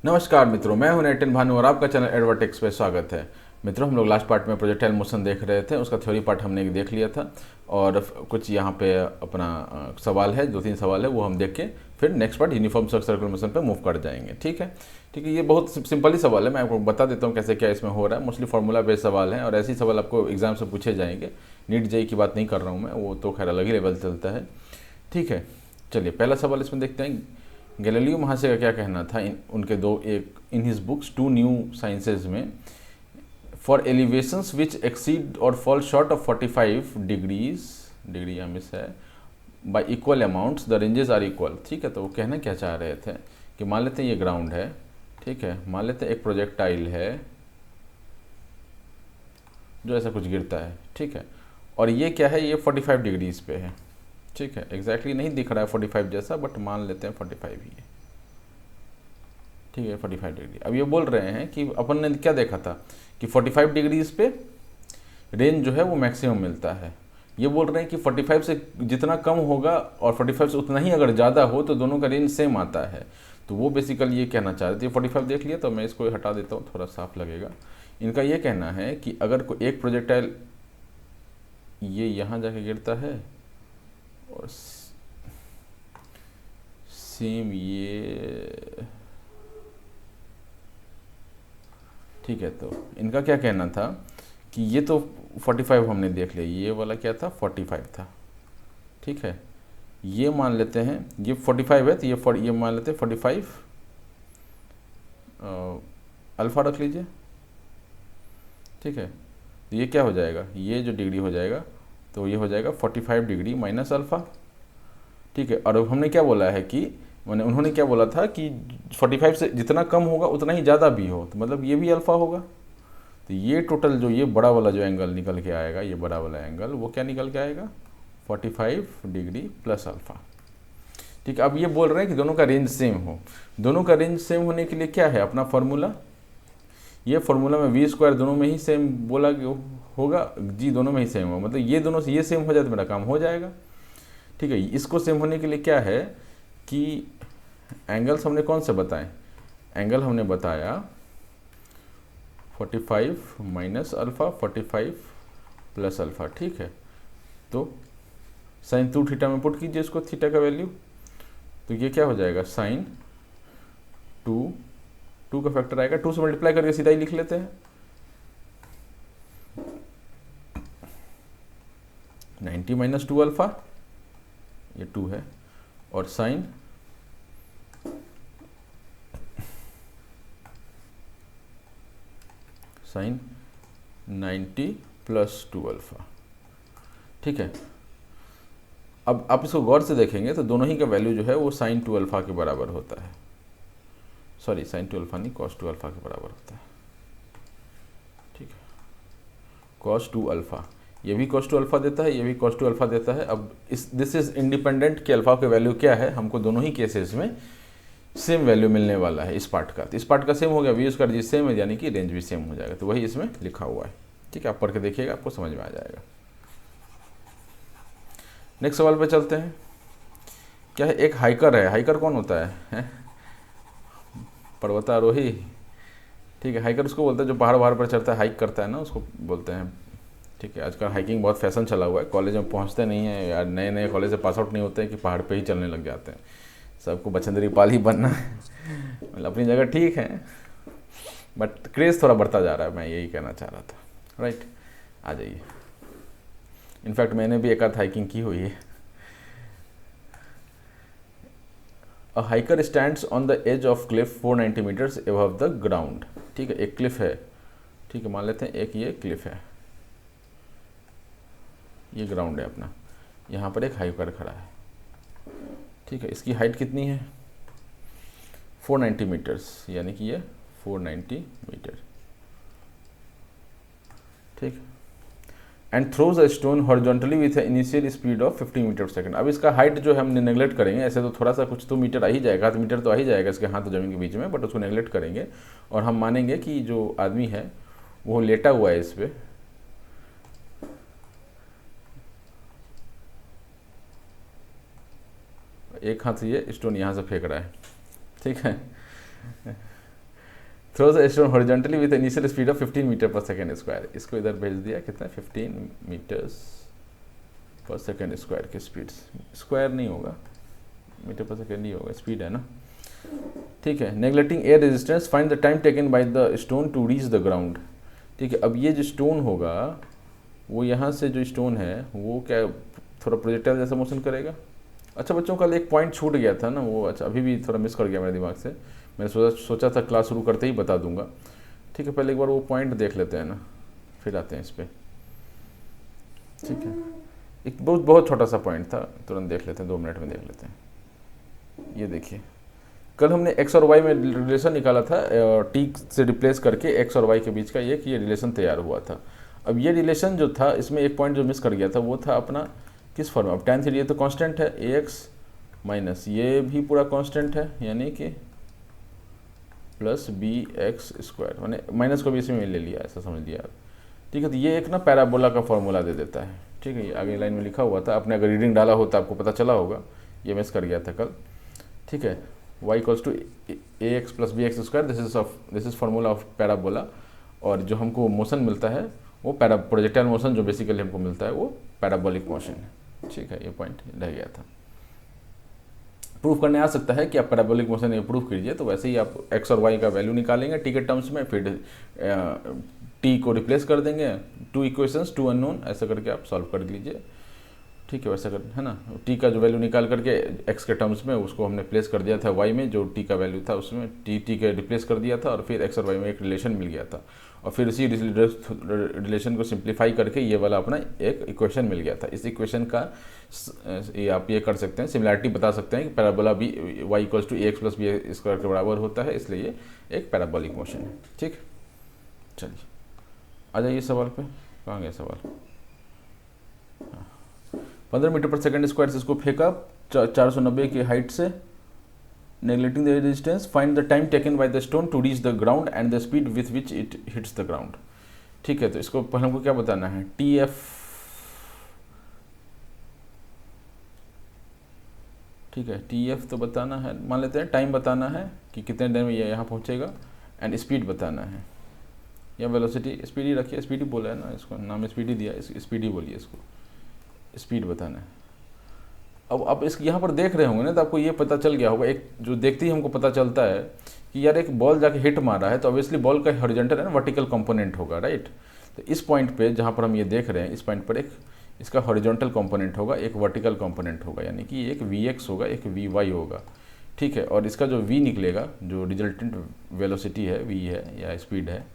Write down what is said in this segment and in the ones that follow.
नमस्कार मित्रों, मैं हूं नेटन भानु और आपका चैनल एडवर्टेक्स पे स्वागत है। मित्रों, हम लोग लास्ट पार्ट में प्रोजेक्टाइल मोशन देख रहे थे, उसका थ्योरी पार्ट हमने देख लिया था और कुछ यहाँ पे अपना सवाल है, 2-3 सवाल है, वो हम देख के फिर next part uniform circular motion पे मूव कर जाएंगे। ठीक है, ये बहुत सिंपल ही सवाल है, मैं आपको बता देता हूँ कैसे क्या इसमें हो रहा है। मोस्टली फार्मूला बेस्ड सवाल है और ऐसे ही सवाल आपको एग्जाम से पूछे जाएंगे। नीट जेई की बात नहीं कर रहा हूँ मैं, वो तो खैर अलग ही लेवल चलता है। ठीक है, चलिए पहला सवाल इसमें देखते हैं। गैलीलियो महाशय का क्या कहना था उनके दो एक in his books two new sciences में, फॉर एलिवेशंस विच एक्सीड और फॉल शॉर्ट ऑफ 45 डिग्री या मिस है by equal amounts the ranges are equal. ठीक है, तो वो कहना क्या चाह रहे थे कि मान लेते हैं ये ग्राउंड है, ठीक है, मान लेते हैं एक प्रोजेक्टाइल है जो ऐसा कुछ गिरता है, ठीक है, और ये क्या है, ये 45 डिग्रीज पे है। ठीक है, एग्जैक्टली नहीं दिख रहा है 45 जैसा, बट मान लेते हैं 45 ही है। ठीक है, 45 डिग्री। अब ये बोल रहे हैं कि अपन ने क्या देखा था कि 45 डिग्रीज पे रेंज जो है वो मैक्सिमम मिलता है। ये बोल रहे हैं कि 45 से जितना कम होगा और 45 से उतना ही अगर ज़्यादा हो तो दोनों का रेंज सेम आता है। तो वो बेसिकली ये कहना चाह रहे थे। 45 देख लिया, तो मैं इसको हटा देता हूँ, थोड़ा साफ लगेगा। इनका ये कहना है कि अगर कोई एक प्रोजेक्टाइल ये यहाँ जाके गिरता है और सेम ये, ठीक है, तो इनका क्या कहना था कि ये तो 45 हमने देख लिया, ये वाला क्या था 45 था। ठीक है, ये मान लेते हैं ये 45 है, तो ये मान लेते हैं 45 अल्फ़ा रख लीजिए। ठीक है, तो ये क्या हो जाएगा, ये जो डिग्री हो जाएगा तो ये हो जाएगा 45 डिग्री माइनस अल्फ़ा। ठीक है, और हमने क्या बोला है कि मैंने उन्होंने क्या बोला था कि 45 से जितना कम होगा उतना ही ज़्यादा भी हो, तो मतलब ये भी अल्फ़ा होगा। तो ये टोटल जो ये बड़ा वाला जो एंगल निकल के आएगा, ये बड़ा वाला एंगल वो क्या निकल के आएगा 45 डिग्री प्लस अल्फ़ा। ठीक है, अब ये बोल रहे हैं कि दोनों का रेंज सेम हो। दोनों का रेंज सेम होने के लिए क्या है अपना फार्मूला, ये फार्मूला में वी स्क्वायर दोनों में ही सेम बोला होगा, जी दोनों में ही सेम हो, मतलब ये दोनों से ये सेम हो जाए तो मेरा काम हो जाएगा। ठीक है, इसको सेम होने के लिए क्या है कि एंगल्स हमने कौन से बताएं, एंगल हमने बताया 45 माइनस अल्फ़ा 45 प्लस अल्फ़ा। ठीक है, तो साइन 2 थीटा में पुट कीजिए इसको, थीटा का वैल्यू, तो ये क्या हो जाएगा साइन 2 का फैक्टर आएगा, 2 से मल्टीप्लाई करके सीधा ही लिख लेते हैं 90 माइनस 2 अल्फ़ा, ये 2 है, और साइन साइन 90 प्लस 2 अल्फ़ा। ठीक है, अब आप इसको गौर से देखेंगे तो दोनों ही का वैल्यू जो है वो साइन 2 अल्फ़ा के बराबर होता है, सॉरी साइन 2 अल्फ़ा नहीं, कॉस 2 अल्फ़ा के बराबर होता है। ठीक है, कॉस 2 अल्फ़ा, ये भी कॉस 2 अल्फ़ा देता है, ये भी कॉस 2 अल्फ़ा देता है। अब दिस इज इंडिपेंडेंट कि अल्फ़ा के वैल्यू क्या है, हमको दोनों ही केसेस में सेम वैल्यू मिलने वाला है इस पार्ट का। तो इस पार्ट का सेम हो गया, वी उसका जी सेम है, यानी कि रेंज भी सेम हो जाएगा, तो वही इसमें लिखा हुआ है। ठीक है, आप पढ़ के देखिएगा, आपको समझ में आ जाएगा। नेक्स्ट सवाल पे चलते हैं। क्या है, एक हाइकर है, हाइकर कौन होता है? पर्वतारोही। ठीक है, हाइकर उसको बोलते हैं जो पहाड़ पर चढ़ता है, हाइक करता है ना, उसको बोलते हैं। ठीक है, आजकल हाइकिंग बहुत फैशन चला हुआ है, कॉलेज में पहुंचते नहीं है यार, नए नए कॉलेज से पास आउट नहीं होते हैं कि पहाड़ पे ही चलने लग जाते हैं, सबको बछंदरी पाल ही बनना है। मतलब अपनी जगह ठीक है, बट क्रेज़ थोड़ा बढ़ता जा रहा है, मैं यही कहना चाह रहा था। राइट, आ जाइए। इनफैक्ट मैंने भी एक आध हाइकिंग की हुई है। A hiker stands on the edge of cliff 490 meters above the ground. ठीक है, एक क्लिफ है, ठीक है, मान लेते हैं एक ये क्लिफ है, ये ग्राउंड है अपना, यहाँ पर एक हाइकर खड़ा है। ठीक है, इसकी हाइट कितनी है 490 मीटर्स, यानी कि ये 490 मीटर। ठीक, and throws a stone horizontally with initial speed of 50 metre per second. अब इसका हाइट जो है हम नेगलेक्ट करेंगे, ऐसे तो थोड़ा सा कुछ तो मीटर आ ही जाएगा, आध मीटर तो आ ही जाएगा इसके हाथ और जमीन के बीच में, बट उसको नेगलेक्ट करेंगे और हम मानेंगे कि जो आदमी है वो लेटा हुआ है इस पर, एक हाथ से ये स्टोन यहाँ से फेंक रहा है। ठीक है, throws a stone horizontally with initial speed of 15 metre per second square. इसको इधर भेज दिया, कितना 15 मीटर्स पर सेकेंड स्क्वायर की स्पीड, स्क्वायर नहीं होगा, मीटर पर सेकेंड ही होगा, स्पीड है ना, ठीक है। Neglecting air resistance, find the time taken by the stone to reach the ground, ठीक है। अब ये जो स्टोन होगा वो यहाँ से जो स्टोन है वो क्या थोड़ा प्रोजेक्टाइल जैसा मोशन करेगा। अच्छा बच्चों, कल एक पॉइंट छूट गया था ना वो, अच्छा अभी भी थोड़ा मिस कर गया मेरे दिमाग से, मैंने सोचा था क्लास शुरू करते ही बता दूंगा, ठीक है। पहले एक बार वो पॉइंट देख लेते हैं ना, फिर आते हैं इस पर, ठीक है। एक बहुत छोटा सा पॉइंट था, तुरंत देख लेते हैं, 2 मिनट में देख लेते हैं। ये देखिए, कल हमने एक्स और वाई में रिलेशन निकाला था, टी से रिप्लेस करके एक्स और वाई के बीच का एक ये रिलेशन तैयार हुआ था। अब ये रिलेशन जो था, इसमें एक पॉइंट जो मिस कर गया था वो था अपना किस फॉर्म में। अब tan थीटा ये तो कांस्टेंट है, ए एक्स माइनस ये भी पूरा कांस्टेंट है, यानी कि प्लस बी एक्स स्क्वायर, मैंने माइनस को भी इसी में ले लिया, ऐसा समझ लिया आप, ठीक है। तो ये एक ना पैराबोला का फॉर्मूला दे देता है, ठीक है। ये आगे लाइन में लिखा हुआ था, आपने अगर रीडिंग डाला हो तो आपको पता चला होगा, ये मिस कर गया था कल, ठीक है। y equals to a x plus b x square, this is formula of parabola. और जो हमको मोशन मिलता है वो प्रोजेक्टाइल मोशन जो बेसिकली हमको मिलता है वो पैराबोलिक मोशन है, ठीक है। ये पॉइंट रह गया था। प्रूफ करने आ सकता है कि आप पैराबोलिक मोशन ये प्रूफ कीजिए, तो वैसे ही आप एक्स और वाई का वैल्यू निकालेंगे टी के टर्म्स में, फिर टी को रिप्लेस कर देंगे, 2 इक्वेशंस 2 अननोन, ऐसा करके आप सॉल्व कर लीजिए, ठीक है। वैसा कर, है ना, टी का जो वैल्यू निकाल करके एक्स के टर्म्स में उसको हमने प्लेस कर दिया था वाई में, जो टी का वैल्यू था उसमें टी के रिप्लेस कर दिया था, और फिर एक्स और वाई में एक रिलेशन मिल गया था, और फिर इसी रिलेशन को सिंप्लीफाई करके ये वाला अपना एक इक्वेशन मिल गया था। इस इक्वेशन का ये आप ये कर सकते हैं, सिमिलैरिटी बता सकते हैं कि parabola b y equals to a x plus b square के बराबर होता है, इसलिए ये एक पैराबोलिक मोशन है, ठीक। चलिए आ जाइए सवाल पे, कहाँ गया सवाल। 15 मीटर पर सेकंड स्क्वायर से इसको फेंका 490 की हाइट से, neglecting the resistance, find the time taken by the stone to reach the ground and the speed with which it hits the ground, ठीक है। तो इसको पहले हमको क्या बताना है, टी एफ, ठीक है, टी एफ तो बताना है, मान लेते हैं टाइम बताना है कि कितने देर में ये यहाँ पहुँचेगा, एंड स्पीड बताना है, या वेलोसिटी, स्पीड ही रखिए, स्पीड ही बोला है ना, इसको नाम स्पीड ही दिया, स्पीड ही बोलिए इसको, स्पीड बताना है। अब आप इस यहाँ पर देख रहे होंगे ना, तो आपको ये पता चल गया होगा, एक जो देखते ही हमको पता चलता है कि यार एक बॉल जाके हिट मार रहा है, तो ऑब्वियसली बॉल का हॉरिजॉन्टल है ना, वर्टिकल कंपोनेंट होगा, राइट। तो इस पॉइंट पे जहाँ पर हम ये देख रहे हैं, इस पॉइंट पर एक इसका हॉरिजॉन्टल कंपोनेंट होगा, एक वर्टिकल कंपोनेंट होगा, यानी कि एक वी एक्स होगा, एक वी वाई होगा, ठीक है। और इसका जो वी निकलेगा, जो रिजल्टेंट वेलोसिटी है, वी है या स्पीड है,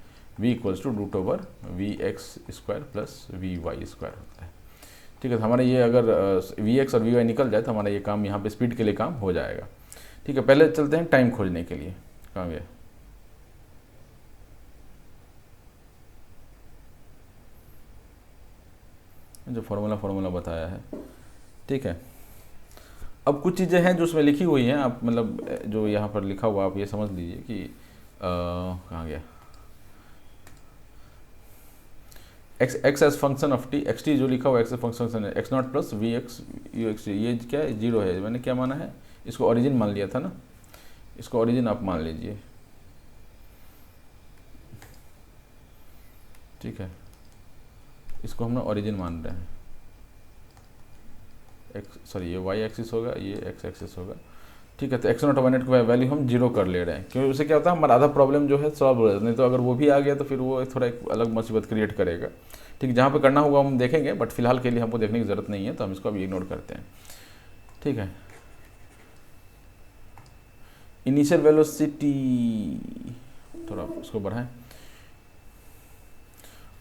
v equals to root over v x square plus v y square होता है, ठीक है। तो हमारा ये अगर वी एक्स और वी वाई निकल जाए तो हमारा ये काम यहाँ पे स्पीड के लिए काम हो जाएगा, ठीक है। पहले चलते हैं टाइम खोजने के लिए, कहाँ गया, जो फार्मूला बताया है, ठीक है। अब कुछ चीज़ें हैं जो उसमें लिखी हुई हैं, आप मतलब जो यहाँ पर लिखा हुआ आप ये समझ लीजिए कि कहाँ गया, x as function of t, x t जो लिखा हुआ एक्स फंक्शन है, x naught plus v x u x, ये क्या है, जीरो है, मैंने क्या माना है, इसको ओरिजिन मान लिया था ना, इसको ओरिजिन आप मान लीजिए, ठीक है। इसको हम ओरिजिन मान रहे हैं, ये वाई एक्सिस होगा, ये एक्स एक्सिस होगा, ठीक है। तो एक्स नॉट वन एट का वैल्यू हम जीरो कर ले रहे हैं, क्योंकि उससे क्या होता है हमारा आधा प्रॉब्लम जो है सॉल्व हो जाता है, नहीं तो अगर वो भी आ गया तो फिर वो थोड़ा एक अलग मुसीबत क्रिएट करेगा, ठीक है। जहाँ पे करना होगा हम देखेंगे, बट फिलहाल के लिए हमको देखने की ज़रूरत नहीं है, तो हम इसको अभी इग्नोर करते हैं, ठीक है। इनिशियल वेलोसिटी, थोड़ा उसको बढ़ाएं।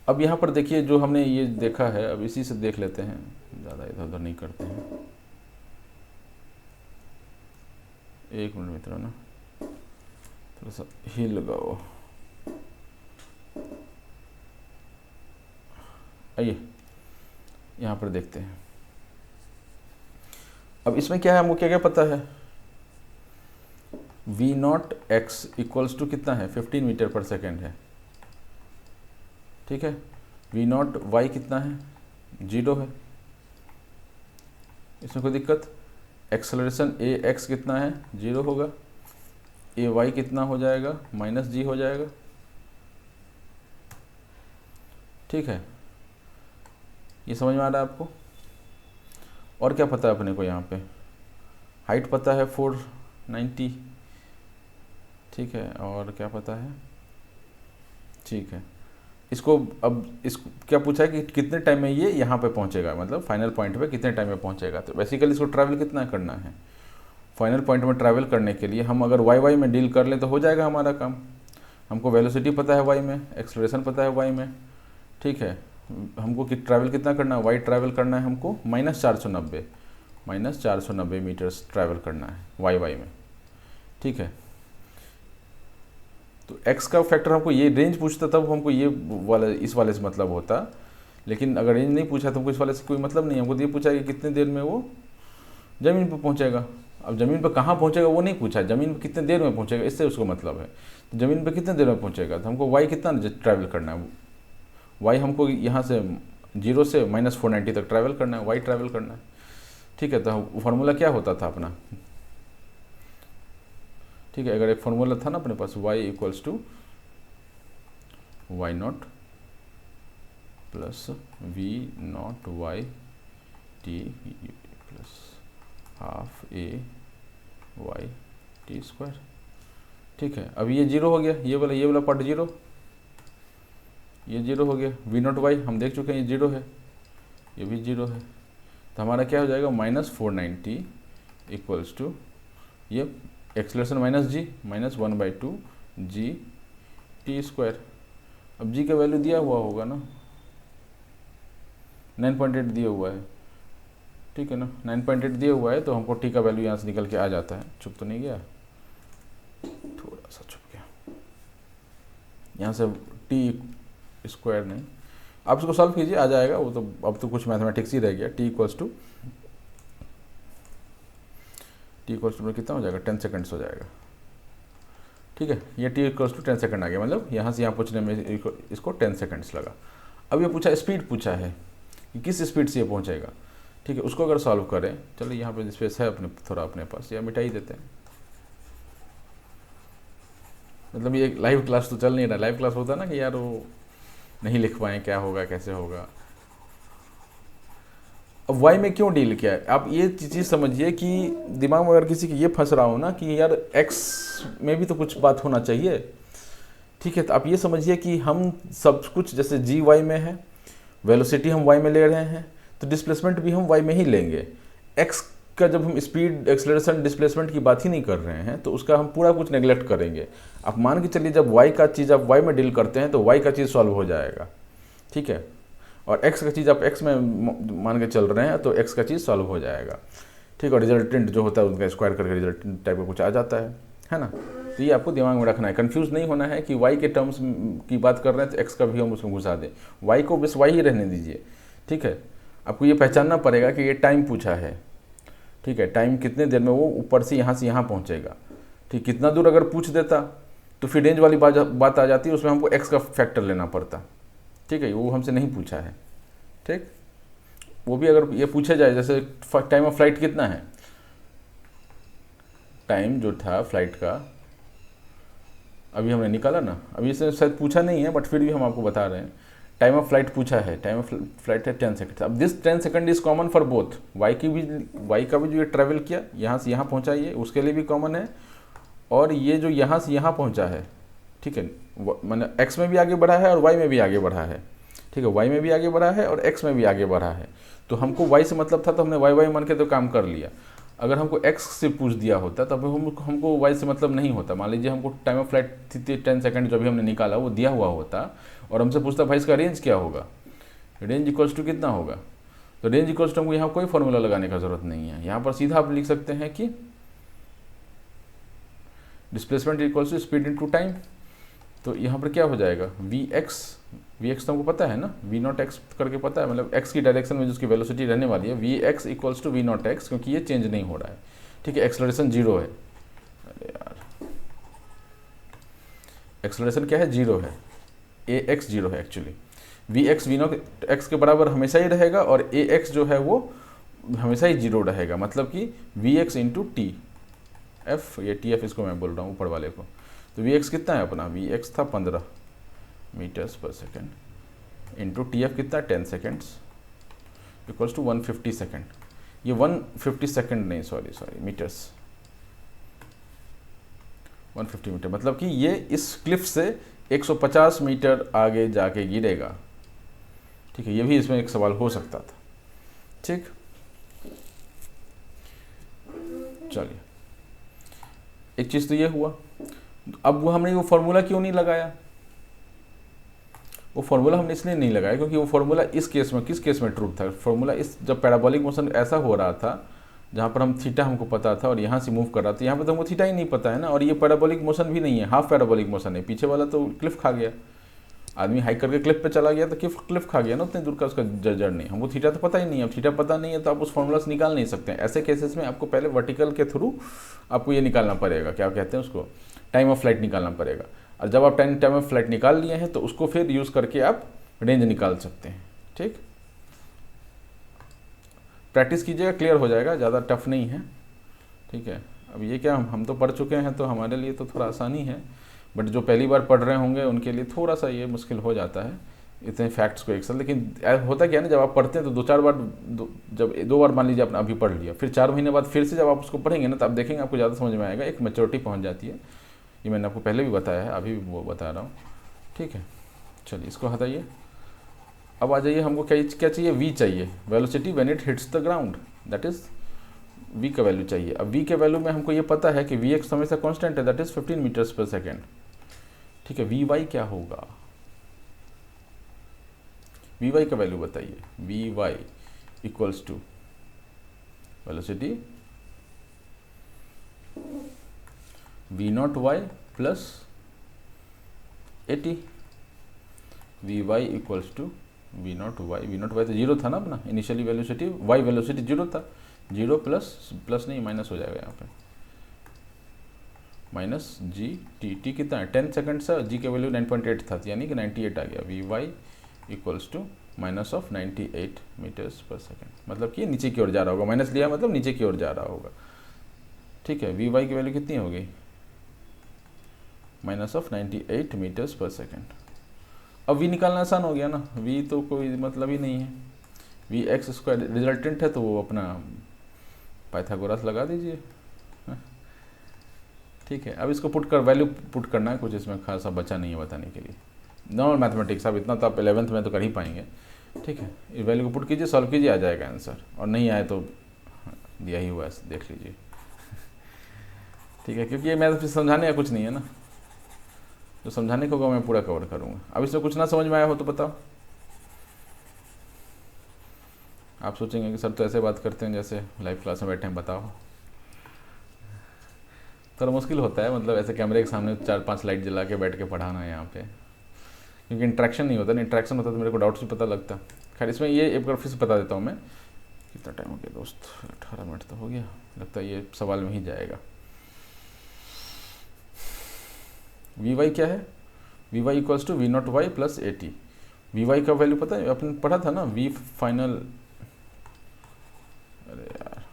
अब यहाँ पर देखिए जो हमने ये देखा है, अब इसी से देख लेते हैं, ज़्यादा इधर उधर नहीं करते हैं, एक मिनट मित्रों ना, थोड़ा सा हिल लगाओ, आइए यहाँ पर देखते हैं। अब इसमें क्या है, हमको क्या क्या पता है, v naught x equals to कितना है, 15 मीटर पर सेकेंड है, ठीक है। वी नॉट वाई कितना है, 0 है, इसमें कोई दिक्कत। एक्सेलरेशन ए एक्स कितना है, 0 होगा, ए वाई कितना हो जाएगा, माइनस जी हो जाएगा। ठीक है, ये समझ में आ रहा है आपको। और क्या पता है अपने को, यहाँ पे हाइट पता है 490, ठीक है, और क्या पता है, ठीक है। इसको अब इसको क्या पूछा है कि कितने टाइम में ये यहाँ पे पहुँचेगा, मतलब फाइनल पॉइंट पे कितने टाइम में पहुँचेगा। तो बेसिकली इसको ट्रैवल कितना करना है, फाइनल पॉइंट में ट्रैवल करने के लिए हम अगर वाई वाई में डील कर लें तो हो जाएगा हमारा काम। हमको वेलोसिटी पता है वाई में, एक्सेलरेशन पता है वाई में, ठीक है। हमको कि ट्रैवल कितना करना है, वाई ट्रैवल करना है हमको -490 मीटर्स ट्रैवल करना है वाई वाई में, ठीक है। तो एक्स का फैक्टर हमको ये रेंज पूछता तब हमको ये वाला इस वाले से मतलब होता, लेकिन अगर रेंज नहीं पूछा तो हमको इस वाले से कोई मतलब नहीं। हमको तो ये पूछा कि कितने देर में वो ज़मीन पर पहुँचेगा। अब ज़मीन पर कहाँ पहुँचेगा वो नहीं पूछा, ज़मीन पर कितने देर में पहुँचेगा इससे उसको मतलब है। तो ज़मीन पर कितने देर में पहुँचेगा, तो हमको वाई कितना ट्रैवल करना है, वाई हमको यहाँ से 0 से -490 तक ट्रैवल करना है, वाई ट्रैवल करना है, ठीक है। तो फार्मूला क्या होता था अपना, ठीक है। अगर एक फार्मूला था ना अपने पास, y इक्वल्स टू y0 प्लस v0 y t plus half a y t square, ठीक है। अब ये 0 हो गया, ये वाला पार्ट 0, ये 0 हो गया। v0 y हम देख चुके हैं, ये 0 है, ये भी 0 है। तो हमारा क्या हो जाएगा, -490 इक्वल्स टू ये acceleration -g -1/2 g t square. अब g का वैल्यू दिया हुआ होगा ना, 9.8 दिया हुआ है, ठीक है ना, 9.8 दिया हुआ है। तो हमको t का वैल्यू यहाँ से निकल के आ जाता है। छुप तो नहीं गया, थोड़ा सा छुप गया यहाँ से, t स्क्वायर नहीं, आप इसको सॉल्व कीजिए, आ जाएगा वो। तो अब तो कुछ मैथमेटिक्स ही रह गया। t इक्वल्स टू कितना हो जाएगा, 10 सेकंड्स हो जाएगा, ठीक है। ये t इक्वल्स टू 10 सेकंड आ गया, मतलब यहाँ से यहाँ पहुँचने में इसको 10 सेकंड्स लगा। अब ये पूछा, स्पीड पूछा है कि किस स्पीड से ये पहुँचेगा, ठीक है। उसको अगर सॉल्व करें, चलिए यहाँ पे स्पेस है अपने थोड़ा अपने पास, या मिटा ही देते हैं। मतलब ये लाइव क्लास तो चल नहीं रहा, लाइव क्लास होता ना कि यार वो नहीं लिख पाएँ, क्या होगा कैसे होगा। अब वाई में क्यों डील किया है, आप ये चीज़ समझिए कि दिमाग में अगर किसी के ये फंस रहा हो ना कि यार एक्स में भी तो कुछ बात होना चाहिए, ठीक है। तो आप ये समझिए कि हम सब कुछ जैसे जी वाई में है, वेलोसिटी हम वाई में ले रहे हैं, तो डिस्प्लेसमेंट भी हम वाई में ही लेंगे। एक्स का जब हम स्पीड, एक्सेलरेशन, डिस्प्लेसमेंट की बात ही नहीं कर रहे हैं तो उसका हम पूरा कुछ नेग्लेक्ट करेंगे। आप मान के चलिए जब वाई का चीज़ आप वाई में डील करते हैं तो वाई का चीज़ सॉल्व हो जाएगा, ठीक है। और एक्स का चीज़ आप एक्स में मान के चल रहे हैं तो एक्स का चीज़ सॉल्व हो जाएगा, ठीक है। और रिजल्टेंट जो होता है उनका स्क्वायर करके रिजल्टेंट टाइप का कुछ आ जाता है ना। तो ये आपको दिमाग में रखना है, कंफ्यूज नहीं होना है कि वाई के टर्म्स की बात कर रहे हैं तो एक्स का भी हम उसमें घुसा दें। वाई को बस वाई ही रहने दीजिए, ठीक है। आपको ये पहचानना पड़ेगा कि ये टाइम पूछा है, ठीक है। टाइम कितने देर में वो ऊपर से यहाँ पहुँचेगा, ठीक। कितना दूर अगर पूछ देता तो फिर रेंज वाली बात आ जाती है, उसमें हमको एक्स का फैक्टर लेना पड़ता, ठीक है। वो हमसे नहीं पूछा है, ठीक। वो भी अगर ये पूछा जाए, जैसे टाइम ऑफ फ्लाइट कितना है, टाइम जो था फ्लाइट का अभी हमने निकाला ना, अभी इसे शायद पूछा नहीं है बट फिर भी हम आपको बता रहे हैं। टाइम ऑफ फ्लाइट पूछा है, टाइम ऑफ फ्लाइट है 10 सेकंड। अब this 10 second is common for both, y का भी जो ये ट्रैवल किया यहाँ से यहाँ पहुँचा, ये उसके लिए भी कॉमन है, और ये जो यहाँ से यहाँ पहुँचा है, ठीक है, मैंने एक्स में भी आगे बढ़ा है और वाई में भी आगे बढ़ा है, ठीक है। वाई में भी आगे बढ़ा है और एक्स में भी आगे बढ़ा है। तो हमको वाई से मतलब था तो हमने वाई मान के तो काम कर लिया। अगर हमको एक्स से पूछ दिया होता तब हमको वाई से मतलब नहीं होता। मान लीजिए हमको टाइम ऑफ फ्लाइट थी 10 सेकंड, जो भी हमने निकाला वो दिया हुआ होता और हमसे पूछता भाई इसका रेंज क्या होगा, रेंज इक्वल्स टू कितना होगा। तो रेंज इक्वल्स टू हमको यहाँ कोई फॉर्मूला लगाने का जरूरत नहीं है, यहाँ पर सीधा आप लिख सकते हैं कि displacement equals to speed into time. तो यहाँ पर क्या हो जाएगा, वी एक्स तो हमको पता है ना, वी नॉट एक्स करके पता है, मतलब एक्स की डायरेक्शन में जिसकी वेलोसिटी रहने वाली है, v x equals to v naught x, क्योंकि ये चेंज नहीं हो रहा है, ठीक है। एक्सेलरेशन 0 है, अरे यार एक्सेलरेशन क्या है, 0 है, ए एक्स 0 है actually. V x v naught x के बराबर हमेशा ही रहेगा और ए एक्स जो है वो हमेशा ही 0 रहेगा, मतलब कि v x into t f, ये टी एफ इसको मैं बोल रहा हूँ ऊपर वाले को। तो वी एक्स कितना है अपना, वी एक्स था 15 metres per second into t F कितना 10 सेकेंड्स इक्वल्स टू 150 सेकेंड। ये 150 सेकेंड नहीं, सॉरी मीटर्स, 150 मीटर, मतलब कि ये इस क्लिफ से 150 मीटर आगे जाके गिरेगा। ठीक है, ये भी इसमें एक सवाल हो सकता था। ठीक, चलिए एक चीज़ तो ये हुआ। अब वो हमने वो फॉर्मूला क्यों नहीं लगाया, वो फॉर्मूला हमने इसलिए नहीं लगाया क्योंकि वो फॉर्मूला इस केस में, किस केस में ट्रू था, फॉर्मूला इस जब पैराबोलिक मोशन ऐसा हो रहा था जहाँ पर हम थीटा हमको पता था और यहाँ से मूव कर रहा था, यहाँ पर तो हमको थीटा ही नहीं पता है ना, और ये पैराबोलिक मोशन भी नहीं है, हाफ पैराबोलिक मोशन है, पीछे वाला तो क्लिफ खा गया, आदमी हाइक करके क्लिफ पे चला गया तो क्लिफ खा गया ना उतने दूर का, उसका जड़ नहीं, हमको थीटा तो पता ही नहीं है। अब थीटा पता नहीं है तो आप उस फॉर्मूला से निकाल नहीं सकते हैं। ऐसे केसेस में आपको पहले वर्टिकल के थ्रू आपको ये निकालना पड़ेगा, क्या कहते हैं उसको, टाइम ऑफ फ्लाइट निकालना पड़ेगा। और जब आप टाइम ऑफ फ्लाइट निकाल लिए हैं तो उसको फिर यूज़ करके आप रेंज निकाल सकते हैं। ठीक, प्रैक्टिस कीजिएगा, क्लियर हो जाएगा, ज़्यादा टफ नहीं है। ठीक है, अब ये क्या हम तो पढ़ चुके हैं तो हमारे लिए तो थोड़ा आसानी है, बट जो पहली बार पढ़ रहे होंगे उनके लिए थोड़ा सा ये मुश्किल हो जाता है इतने फैक्ट्स को एक साथ। लेकिन होता क्या है ना, जब आप पढ़ते हैं तो जब दो बार मान लीजिए आपने अभी पढ़ लिया, फिर 4 महीने बाद फिर से जब आप उसको पढ़ेंगे ना तो आप देखेंगे आपको ज़्यादा समझ में आएगा, एक मैच्योरिटी पहुँच जाती है। ये मैंने आपको पहले भी बताया है, अभी भी वो बता रहा हूँ। ठीक है, चलिए इसको हटाइए। अब आ जाइए, हमको क्या चाहिए, वी चाहिए, velocity when it hits the ground, that is v का वैल्यू चाहिए। अब वी के वैल्यू में हमको ये पता है कि वी एक्स हमेशा कांस्टेंट है, that is 15 metres per second. ठीक है, वी वाई क्या होगा, वी वाई का वैल्यू बताइए, v y equals to velocity v naught y plus a t, v y equals to v naught y तो जीरो था ना अपना initially velocity, y velocity zero था, जीरो प्लस नहीं माइनस हो जाएगा यहाँ पे, माइनस जी टी कितना है 10 सेकंड से, जी का वैल्यू 9.8 था यानी कि 98 आ गया, v y equals to minus of 98 metres per second, मतलब कि नीचे की ओर जा रहा होगा, माइनस लिया मतलब नीचे की ओर जा रहा होगा। ठीक है, वी वाई की वैल्यू कितनी हो गई, minus of 98 metres per second. अब वी निकालना आसान हो गया ना, वी तो कोई मतलब ही नहीं है, वी एक्स स्क्वायर रिजल्टेंट है तो वो अपना पाइथागोरस लगा दीजिए। ठीक है, अब इसको वैल्यू पुट करना है, कुछ इसमें खासा बचा नहीं है बताने के लिए, नॉर्मल मैथमेटिक्स, अब इतना तो आप 11th में तो कर ही पाएंगे। ठीक है, इस वैल्यू को पुट कीजिए, सॉल्व कीजिए, आ जाएगा आंसर, और नहीं आए तो दिया ही हुआ है, देख लीजिए। ठीक है, क्योंकि ये मैथ फिर समझाने का कुछ नहीं है ना, जो समझाने को होगा मैं पूरा कवर करूँगा। अब इसमें कुछ ना समझ में आया हो तो बताओ। आप सोचेंगे कि सर तो ऐसे बात करते हैं जैसे लाइव क्लास में बैठे हैं, बताओ। थोड़ा मुश्किल होता है, मतलब ऐसे कैमरे के सामने 4-5 लाइट जला के बैठ के पढ़ाना है यहाँ पे, क्योंकि इंट्रैक्शन नहीं होता ना, इंट्रैक्शन होता तो मेरे को डाउट्स भी पता लगता। खैर, इसमें ये एक बार फिर से बता देता हूँ मैं, कितना टाइम हो गया दोस्त, 18 मिनट तो हो गया, लगता है ये सवाल में ही जाएगा। वी वाई क्या है, v y equals to v naught y plus a t. V y का वैल्यू पता है, अपन पढ़ा था ना, वी फाइनल, अरे यार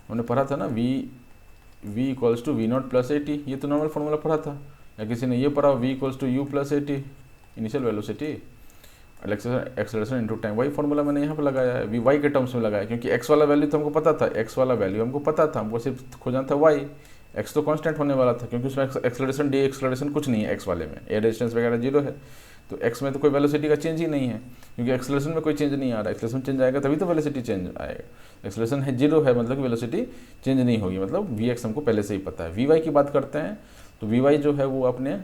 हमने पढ़ा था ना, v equals to v naught plus a t, ये तो नॉर्मल फॉर्मूला पढ़ा था, या किसी ने ये पढ़ा v equals to u plus a t, initial velocity acceleration into time, वही फॉर्मूला मैंने यहाँ पे लगाया है, वी वाई के टर्म्स में लगाया, क्योंकि एक्स वाला वैल्यू तो हमको पता था, एक्स वाला वैल्यू हमको पता था, हमको सिर्फ खोजना था वाई, एक्स तो कांस्टेंट होने वाला था, क्योंकि उसमें एक्सेलरेशन डी एक्सेलरेशन कुछ नहीं है एक्स वाले में, एयर डिस्टेंस वगैरह जीरो है, तो एक्स में तो कोई वेलोसिटी का चेंज ही नहीं है, क्योंकि एक्सेलरेशन में कोई चेंज नहीं आ रहा, एक्सेलरेशन चेंज आएगा तभी तो वेलोसिटी चेंज आएगा, एक्सेलरेशन है जीरो है मतलब कि वेलोसिटी चेंज नहीं होगी, मतलब वी एक्स हमको पहले से ही पता है। वी वाई की बात करते हैं तो वी वाई जो है वो अपने,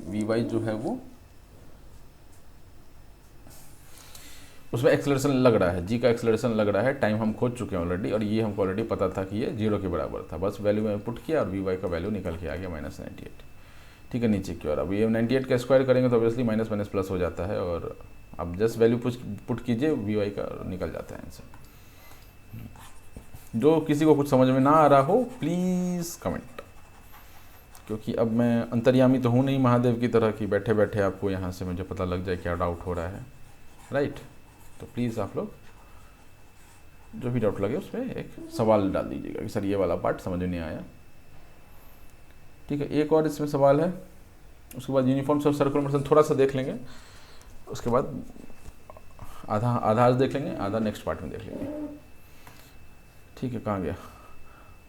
वी वाई जो है वो उसमें एक्सेलरेशन लग रहा है, जी का एक्सेलरेशन लग रहा है, टाइम हम खोज चुके हैं ऑलरेडी, और ये हमको ऑलरेडी पता था कि ये जीरो के बराबर था, बस वैल्यू में पुट किया और वी वाई का वैल्यू निकल के आ गया -98। ठीक है, नीचे की ओर अब ये 98 का स्क्वायर करेंगे तो ऑब्वियसली माइनस माइनस प्लस हो जाता है, और अब जस्ट वैल्यू पुट कीजिए, वी वाई का निकल जाता है आंसर। जो किसी को कुछ समझ में ना आ रहा हो प्लीज़ कमेंट, क्योंकि अब मैं अंतर्यामी तो हूँ नहीं महादेव की तरह कि बैठे बैठे आपको यहाँ से मुझे पता लग जाए क्या डाउट हो रहा है, राइट। तो प्लीज़ आप लोग जो भी डाउट लगे उसमें एक सवाल डाल दीजिएगा कि सर ये वाला पार्ट समझ में नहीं आया। ठीक है, एक और इसमें सवाल है, उसके बाद यूनिफॉर्म सब सर्कुलर मोशन थोड़ा सा देख लेंगे, उसके बाद आधा आज देख लेंगे, आधा नेक्स्ट पार्ट में देख लेंगे। ठीक है, कहाँ गया?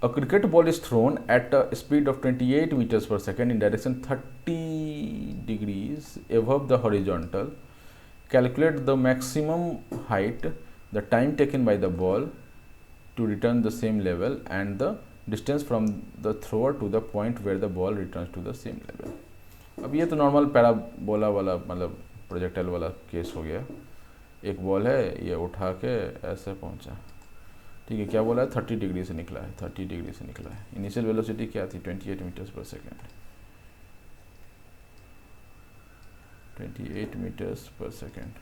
A cricket ball is thrown at a speed of 28 meters per second in direction 30 degrees above the horizontal. Calculate the maximum height, the time taken by the ball to return the same level and the distance from the thrower to the point where the ball returns to the same level. अब ये तो normal parabola वाला मतलब projectile वाला case हो गया। एक ball है, ये उठा के ऐसे पहुंचा, ठीक है, क्या बोला है? 30 डिग्री से निकला है, 30 डिग्री से निकला है। इनिशियल वेलोसिटी क्या थी? 28 meters per second, 28 meters per second,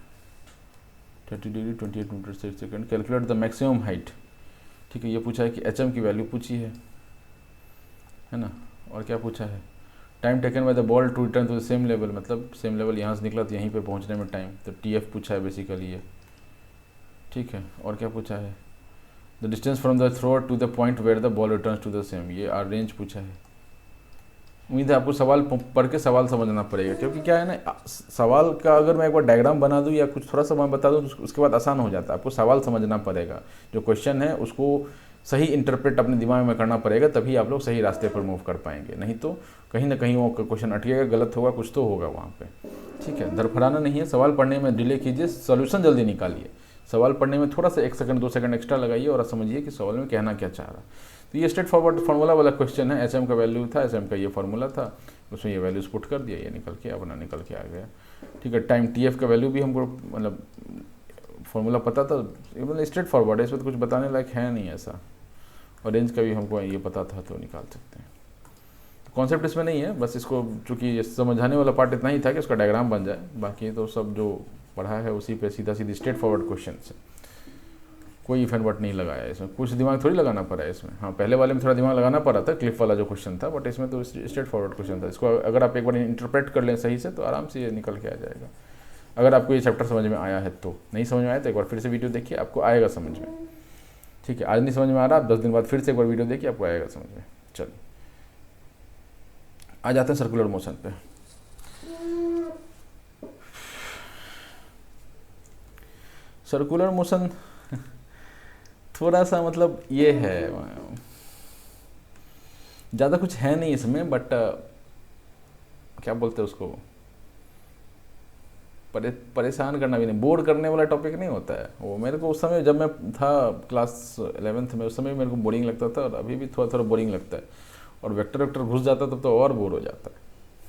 30 degree 28 meters per second. Calculate the maximum height, ठीक है, ये पूछा है कि एचएम की वैल्यू पूछी है ना, और क्या पूछा है? Time taken by the ball to return to the same level, मतलब सेम लेवल यहाँ से निकला तो यहीं पे पहुँचने में टाइम, तो टीएफ पूछा है बेसिकली ये। ठीक है, और क्या पूछा है? The distance from the thrower to the point where the ball returns to the same, ये आर रेंज पूछा है। उम्मीद है आपको सवाल पढ़ के सवाल समझना पड़ेगा, क्योंकि क्या है ना, सवाल का अगर मैं एक बार डायग्राम बना दूं या कुछ थोड़ा सा मैं बता दूं तो उसके बाद आसान हो जाता है। आपको सवाल समझना पड़ेगा, जो क्वेश्चन है उसको सही इंटरप्रेट अपने दिमाग में करना पड़ेगा, तभी आप लोग सही रास्ते पर मूव कर पाएंगे। नहीं तो कहीं ना कहीं वो क्वेश्चन अटकेगा, गलत होगा, कुछ तो होगा वहाँ पे। ठीक है, धरफड़ाना नहीं है, सवाल पढ़ने में डिले कीजिए, सोल्यूशन जल्दी निकालिए। सवाल पढ़ने में थोड़ा सा 1 सेकंड 2 सेकंड एक्स्ट्रा लगाइए और समझिए कि सवाल में कहना क्या चाह रहा। तो ये स्ट्रेट फॉरवर्ड फार्मूला वाला क्वेश्चन है। एचएम का वैल्यू था, एचएम का ये फार्मूला था, उसमें ये वैल्यूज पुट कर दिया, ये निकल के अपना निकल के आ गया। ठीक है, टाइम टीएफ का वैल्यू भी हमको मतलब फार्मूला पता था, मतलब स्ट्रेट फॉरवर्ड है, इसमें तो कुछ बताने लायक है नहीं ऐसा। और रेंज का भी हमको ये पता था तो निकाल सकते हैं। कॉन्सेप्ट इसमें नहीं है, बस इसको चूँकि समझाने वाला पार्ट इतना ही था कि उसका डायग्राम बन जाए, बाकी तो सब जो पढ़ा है उसी पे सीधा सीधी स्ट्रेट फॉरवर्ड क्वेश्चन से, कोई इफ एंड बट नहीं लगाया है इसमें, कुछ दिमाग थोड़ी लगाना पड़ा है इसमें। हाँ, पहले वाले में थोड़ा दिमाग लगाना पड़ा था, क्लिप वाला जो क्वेश्चन था, बट इसमें तो स्ट्रेट फॉरवर्ड क्वेश्चन था। इसको अगर आप एक बार इंटरप्रेट कर लें सही से तो आराम से ये निकल के आ जाएगा। अगर आपको ये चैप्टर समझ में आया है तो, नहीं समझ में आया तो एक बार फिर से वीडियो देखिए, आपको आएगा समझ में। ठीक है, आज नहीं समझ में आ रहा, आप 10 दिन बाद फिर से एक बार वीडियो देखिए, आपको आएगा समझ में। चलिए आ जाते हैं सर्कुलर मोशन पे। सर्कुलर मोशन थोड़ा सा मतलब ये है, ज़्यादा कुछ है नहीं इसमें, बट क्या बोलते हैं उसको, परेशान करना भी नहीं, बोर करने वाला टॉपिक नहीं होता है वो। मेरे को उस समय जब मैं था क्लास 11th में, उस समय मेरे को बोरिंग लगता था, और अभी भी थोड़ा थोड़ा बोरिंग लगता है। और वेक्टर घुस जाता तब तो और बोर हो जाता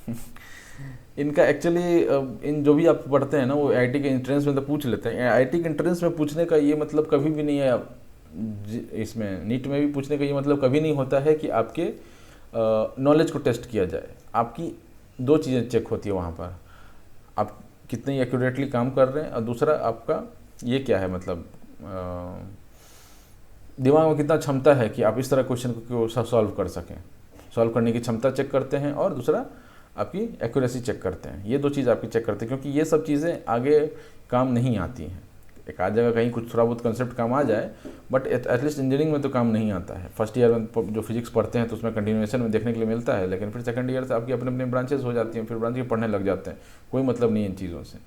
है। इनका एक्चुअली इन जो भी आप पढ़ते हैं ना, वो आईआईटी के एंट्रेंस में तो पूछ लेते हैं। आईआईटी के एंट्रेंस में पूछने का ये मतलब कभी भी नहीं है, इसमें नीट में भी पूछने का ये मतलब कभी नहीं होता है कि आपके नॉलेज को टेस्ट किया जाए। आपकी 2 चीज़ें चेक होती है वहाँ पर, आप कितने एक्यूरेटली काम कर रहे हैं, और दूसरा आपका ये क्या है, मतलब दिमाग में कितना क्षमता है कि आप इस तरह क्वेश्चन को सॉल्व कर सकें। सॉल्व करने की क्षमता चेक करते हैं, और दूसरा आपकी एक्यूरेसी चेक करते हैं। ये 2 चीज़ आपकी चेक करते हैं, क्योंकि ये सब चीज़ें आगे काम नहीं आती हैं। एक आध जगह कहीं कुछ थोड़ा बहुत कंसेप्ट काम आ जाए, बट एटलीस्ट इंजीनियरिंग में तो काम नहीं आता है। फर्स्ट ईयर में जो फिजिक्स पढ़ते हैं तो उसमें कंटिन्यूएशन में देखने के लिए मिलता है, लेकिन फिर सेकंड ईयर से आपकी अपने अपने ब्रांचेस हो जाती हैं, फिर ब्रांच के पढ़ने लग जाते हैं, कोई मतलब नहीं इन चीज़ों से।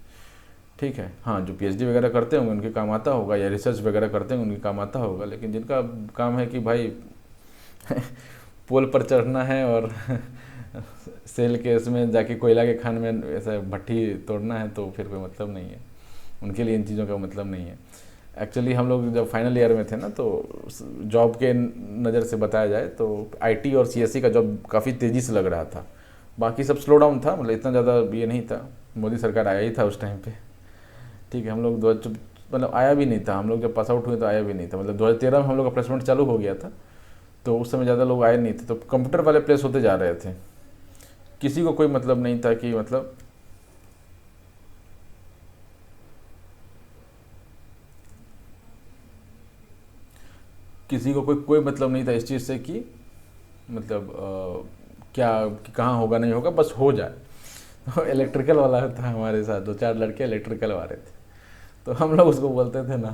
ठीक है, हाँ, जो पीएचडी वगैरह करते होंगे उनके काम आता होगा, या रिसर्च वगैरह करते होंगे उनके काम आता होगा, लेकिन जिनका काम है कि भाई पोल पर चढ़ना है और सेल के इसमें जाके कोयला के खान में ऐसा भट्टी तोड़ना है, तो फिर कोई मतलब नहीं है, उनके लिए इन चीज़ों का मतलब नहीं है। एक्चुअली हम लोग जब फाइनल ईयर में थे ना, तो जॉब के नज़र से बताया जाए तो आईटी और सीएससी का जॉब काफ़ी तेज़ी से लग रहा था, बाकी सब स्लो डाउन था, मतलब इतना ज़्यादा ये नहीं था। मोदी सरकार आया ही था उस टाइम पे। ठीक है, हम लोग मतलब आया भी नहीं था, हम लोग जब पास आउट हुए तो आया भी नहीं था, मतलब 2013 में हम लोग का प्लेसमेंट चालू हो गया था, तो उस समय ज़्यादा लोग आए नहीं थे, तो कंप्यूटर वाले प्लेस होते जा रहे थे। किसी को कोई मतलब नहीं था कि मतलब किसी को कोई मतलब नहीं था इस चीज़ से कि मतलब क्या कि कहाँ होगा नहीं होगा, बस हो जाए। तो इलेक्ट्रिकल वाला था हमारे साथ, 2-4 लड़के इलेक्ट्रिकल वाले थे, तो हम लोग उसको बोलते थे ना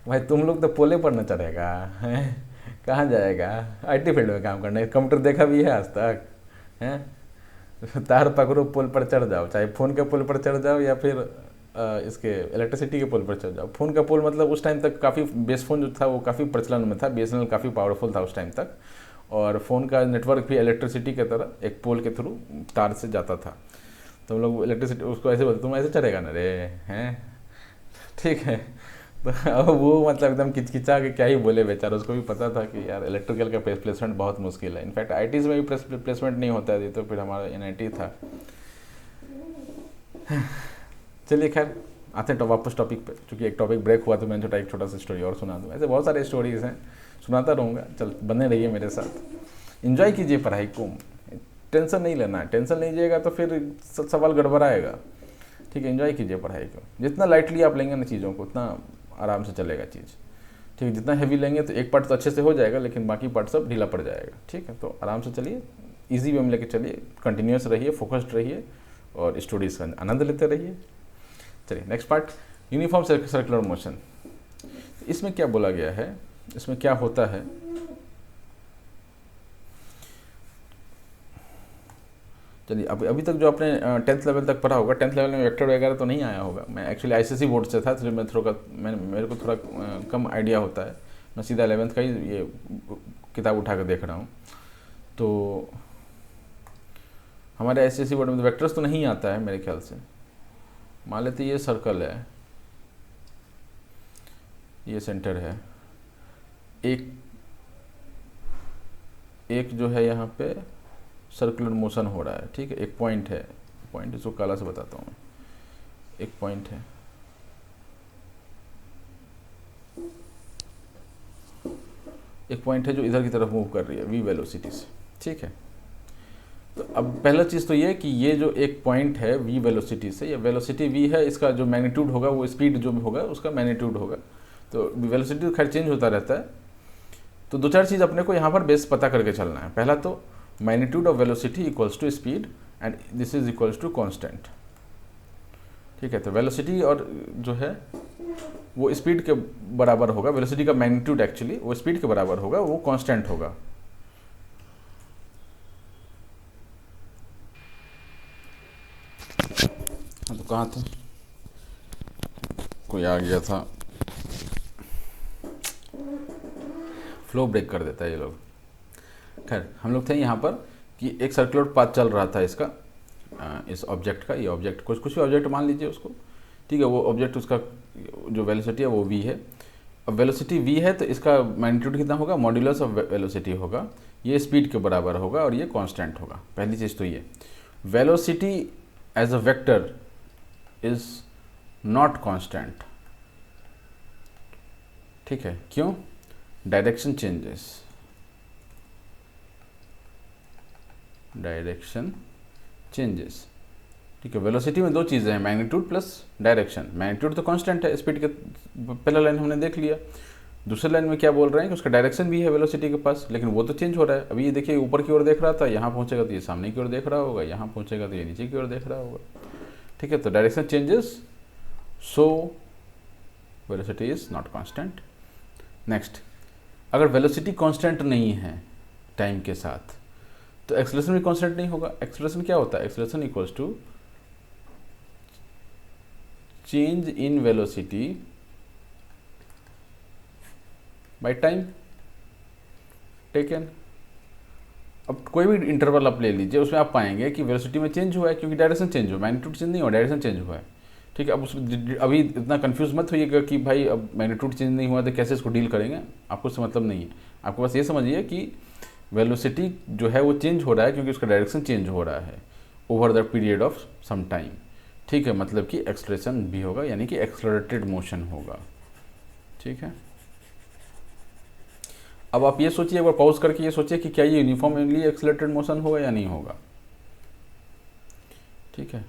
भाई तुम लोग तो पोले पर न चढ़ेगा हैं, कहाँ जाएगा? आईटी फील्ड में काम करना है, कंप्यूटर देखा भी है आज तक हैं? तार पकड़ो पुल पर चढ़ जाओ, चाहे फ़ोन के पुल पर चढ़ जाओ या फिर इसके इलेक्ट्रिसिटी के पुल पर चढ़ जाओ। फ़ोन का पुल मतलब उस टाइम तक काफ़ी, बेस फ़ोन जो था वो काफ़ी प्रचलन में था, बीएसएनएल काफ़ी पावरफुल था उस टाइम तक, और फ़ोन का नेटवर्क भी इलेक्ट्रिसिटी की तरह एक पोल के थ्रू तार से जाता था। तो हम लोग इलेक्ट्रिसिटी उसको ऐसे बोलते, तुम ऐसे चढ़ेगा ना रे हैं, ठीक है। तो अब वो मतलब एकदम किचकिचा के क्या ही बोले बेचारा, उसको भी पता था कि यार इलेक्ट्रिकल का प्लेसमेंट बहुत मुश्किल है। इनफैक्ट आईटीज़ में भी प्लेसमेंट नहीं होता है, तो फिर हमारा एनआईटी था। चलिए खैर आते हैं वापस टॉपिक पे, क्योंकि एक टॉपिक ब्रेक हुआ तो मैंने एक छोटा सा स्टोरी और सुना दूँ। ऐसे बहुत सारे स्टोरीज हैं, सुनाता रहूँगा, चल बने रहिए मेरे साथ, इन्जॉय कीजिए पढ़ाई को, टेंशन नहीं लेना है। टेंशन लीजिएगा तो फिर सवाल गड़बड़ाएगा, ठीक है। एंजॉय कीजिए पढ़ाई को, जितना लाइटली आप लेंगे ना चीज़ों को उतना आराम से चलेगा चीज़, ठीक है। जितना हैवी लेंगे तो एक पार्ट तो अच्छे से हो जाएगा, लेकिन बाकी पार्ट सब ढीला पड़ जाएगा, ठीक है। तो आराम से चलिए, ईजी वे में लेके चलिए, कंटिन्यूस रहिए, फोकस्ड रहिए और स्टडीज़ का आनंद लेते रहिए। चलिए next part, uniform circular motion. इसमें क्या बोला गया है, इसमें क्या होता है? चलिए अभी तक जो आपने 10th लेवल तक पढ़ा होगा, 10th लेवल में वेक्टर वगैरह तो नहीं आया होगा। मैं एक्चुअली आईसीएसई बोर्ड से था, तो मैं मेरे को थोड़ा कम आइडिया होता है। मैं सीधा 11th का ही ये किताब उठा कर देख रहा हूँ। तो हमारे आईसीएसई बोर्ड में तो वेक्टर्स तो नहीं आता है मेरे ख्याल से। मान लेते ये सर्कल है, ये सेंटर है, एक जो है यहाँ पे सर्कुलर मोशन हो रहा है, ठीक है। एक पॉइंट है, पॉइंट इसको काला से बताता हूँ, एक पॉइंट है, एक पॉइंट है जो इधर की तरफ मूव कर रही है v वेलोसिटी से, ठीक है। तो अब पहला चीज़ तो ये कि ये जो एक पॉइंट है v वेलोसिटी से, ये वेलोसिटी v है, इसका जो मैग्नीट्यूड होगा वो स्पीड जो भी होगा उसका मैग्नीट्यूड होगा। तो वेलोसिटी तो खैर चेंज होता रहता है। तो दो चार चीज़ अपने को यहाँ पर बेस पता करके चलना है। पहला तो magnitude of velocity equals to speed and this is equals to constant, ठीक है। तो वेलोसिटी और जो है वो स्पीड के बराबर होगा, वेलोसिटी का मैग्नीट्यूड एक्चुअली वो स्पीड के बराबर होगा, वो कांस्टेंट होगा। तो कहाँ थे, कोई आ गया था, फ्लो ब्रेक कर देता है ये लोग। खैर हम लोग थे यहाँ पर कि एक सर्कुलर पाथ चल रहा था इसका, इस ऑब्जेक्ट का, ये ऑब्जेक्ट कुछ भी ऑब्जेक्ट मान लीजिए उसको, ठीक है। वो ऑब्जेक्ट उसका जो वेलोसिटी है वो v है। अब वेलोसिटी v है तो इसका मैग्नीट्यूड कितना होगा, मॉड्यूलस ऑफ वेलोसिटी होगा, ये स्पीड के बराबर होगा और ये कांस्टेंट होगा। पहली चीज़ तो ये velocity as a vector is not constant, ठीक है। क्यों? डायरेक्शन चेंजेस, डायरेक्शन चेंजेस, ठीक है। वेलोसिटी में दो चीज़ें हैं, मैग्नीट्यूड प्लस डायरेक्शन। मैग्नीट्यूड तो कांस्टेंट है, स्पीड के पहला लाइन हमने देख लिया। दूसरे लाइन में क्या बोल रहे हैं कि उसका डायरेक्शन भी है वेलोसिटी के पास, लेकिन वो तो चेंज हो रहा है। अभी ये देखिए ऊपर की ओर देख रहा था, यहाँ पहुँचेगा तो ये सामने की ओर देख रहा होगा, यहाँ पहुँचेगा तो ये नीचे की ओर देख रहा होगा, ठीक है। तो direction changes, so velocity is not constant. Next, अगर वेलोसिटी कांस्टेंट नहीं है टाइम के साथ तो एक्सेलरेशन भी कांस्टेंट नहीं होगा। एक्सेलरेशन क्या होता है? Acceleration equals to change in velocity by time taken. अब कोई भी इंटरवल आप ले लीजिए, उसमें आप पाएंगे कि वेलोसिटी में चेंज हुआ है, क्योंकि डायरेक्शन चेंज हुआ, मैग्नीट्यूड चेंज नहीं हुआ, डायरेक्शन चेंज हुआ है, ठीक है। अब अभी इतना कंफ्यूज मत होइएगा कि भाई अब मैग्नीट्यूड चेंज नहीं हुआ तो कैसे इसको डील करेंगे, आपको इससे मतलब नहीं है। आपको बस ये समझिए कि वेलोसिटी जो है वो चेंज हो रहा है क्योंकि उसका डायरेक्शन चेंज हो रहा है over the period of some time, ठीक है। मतलब कि एक्सलेरेशन भी होगा, यानी कि एक्सलरेटेड मोशन होगा, ठीक है। अब आप ये सोचिए, एक बार पॉज करके ये सोचिए कि क्या ये यूनिफॉर्मली एक्सलरेटेड मोशन होगा या नहीं होगा, ठीक है।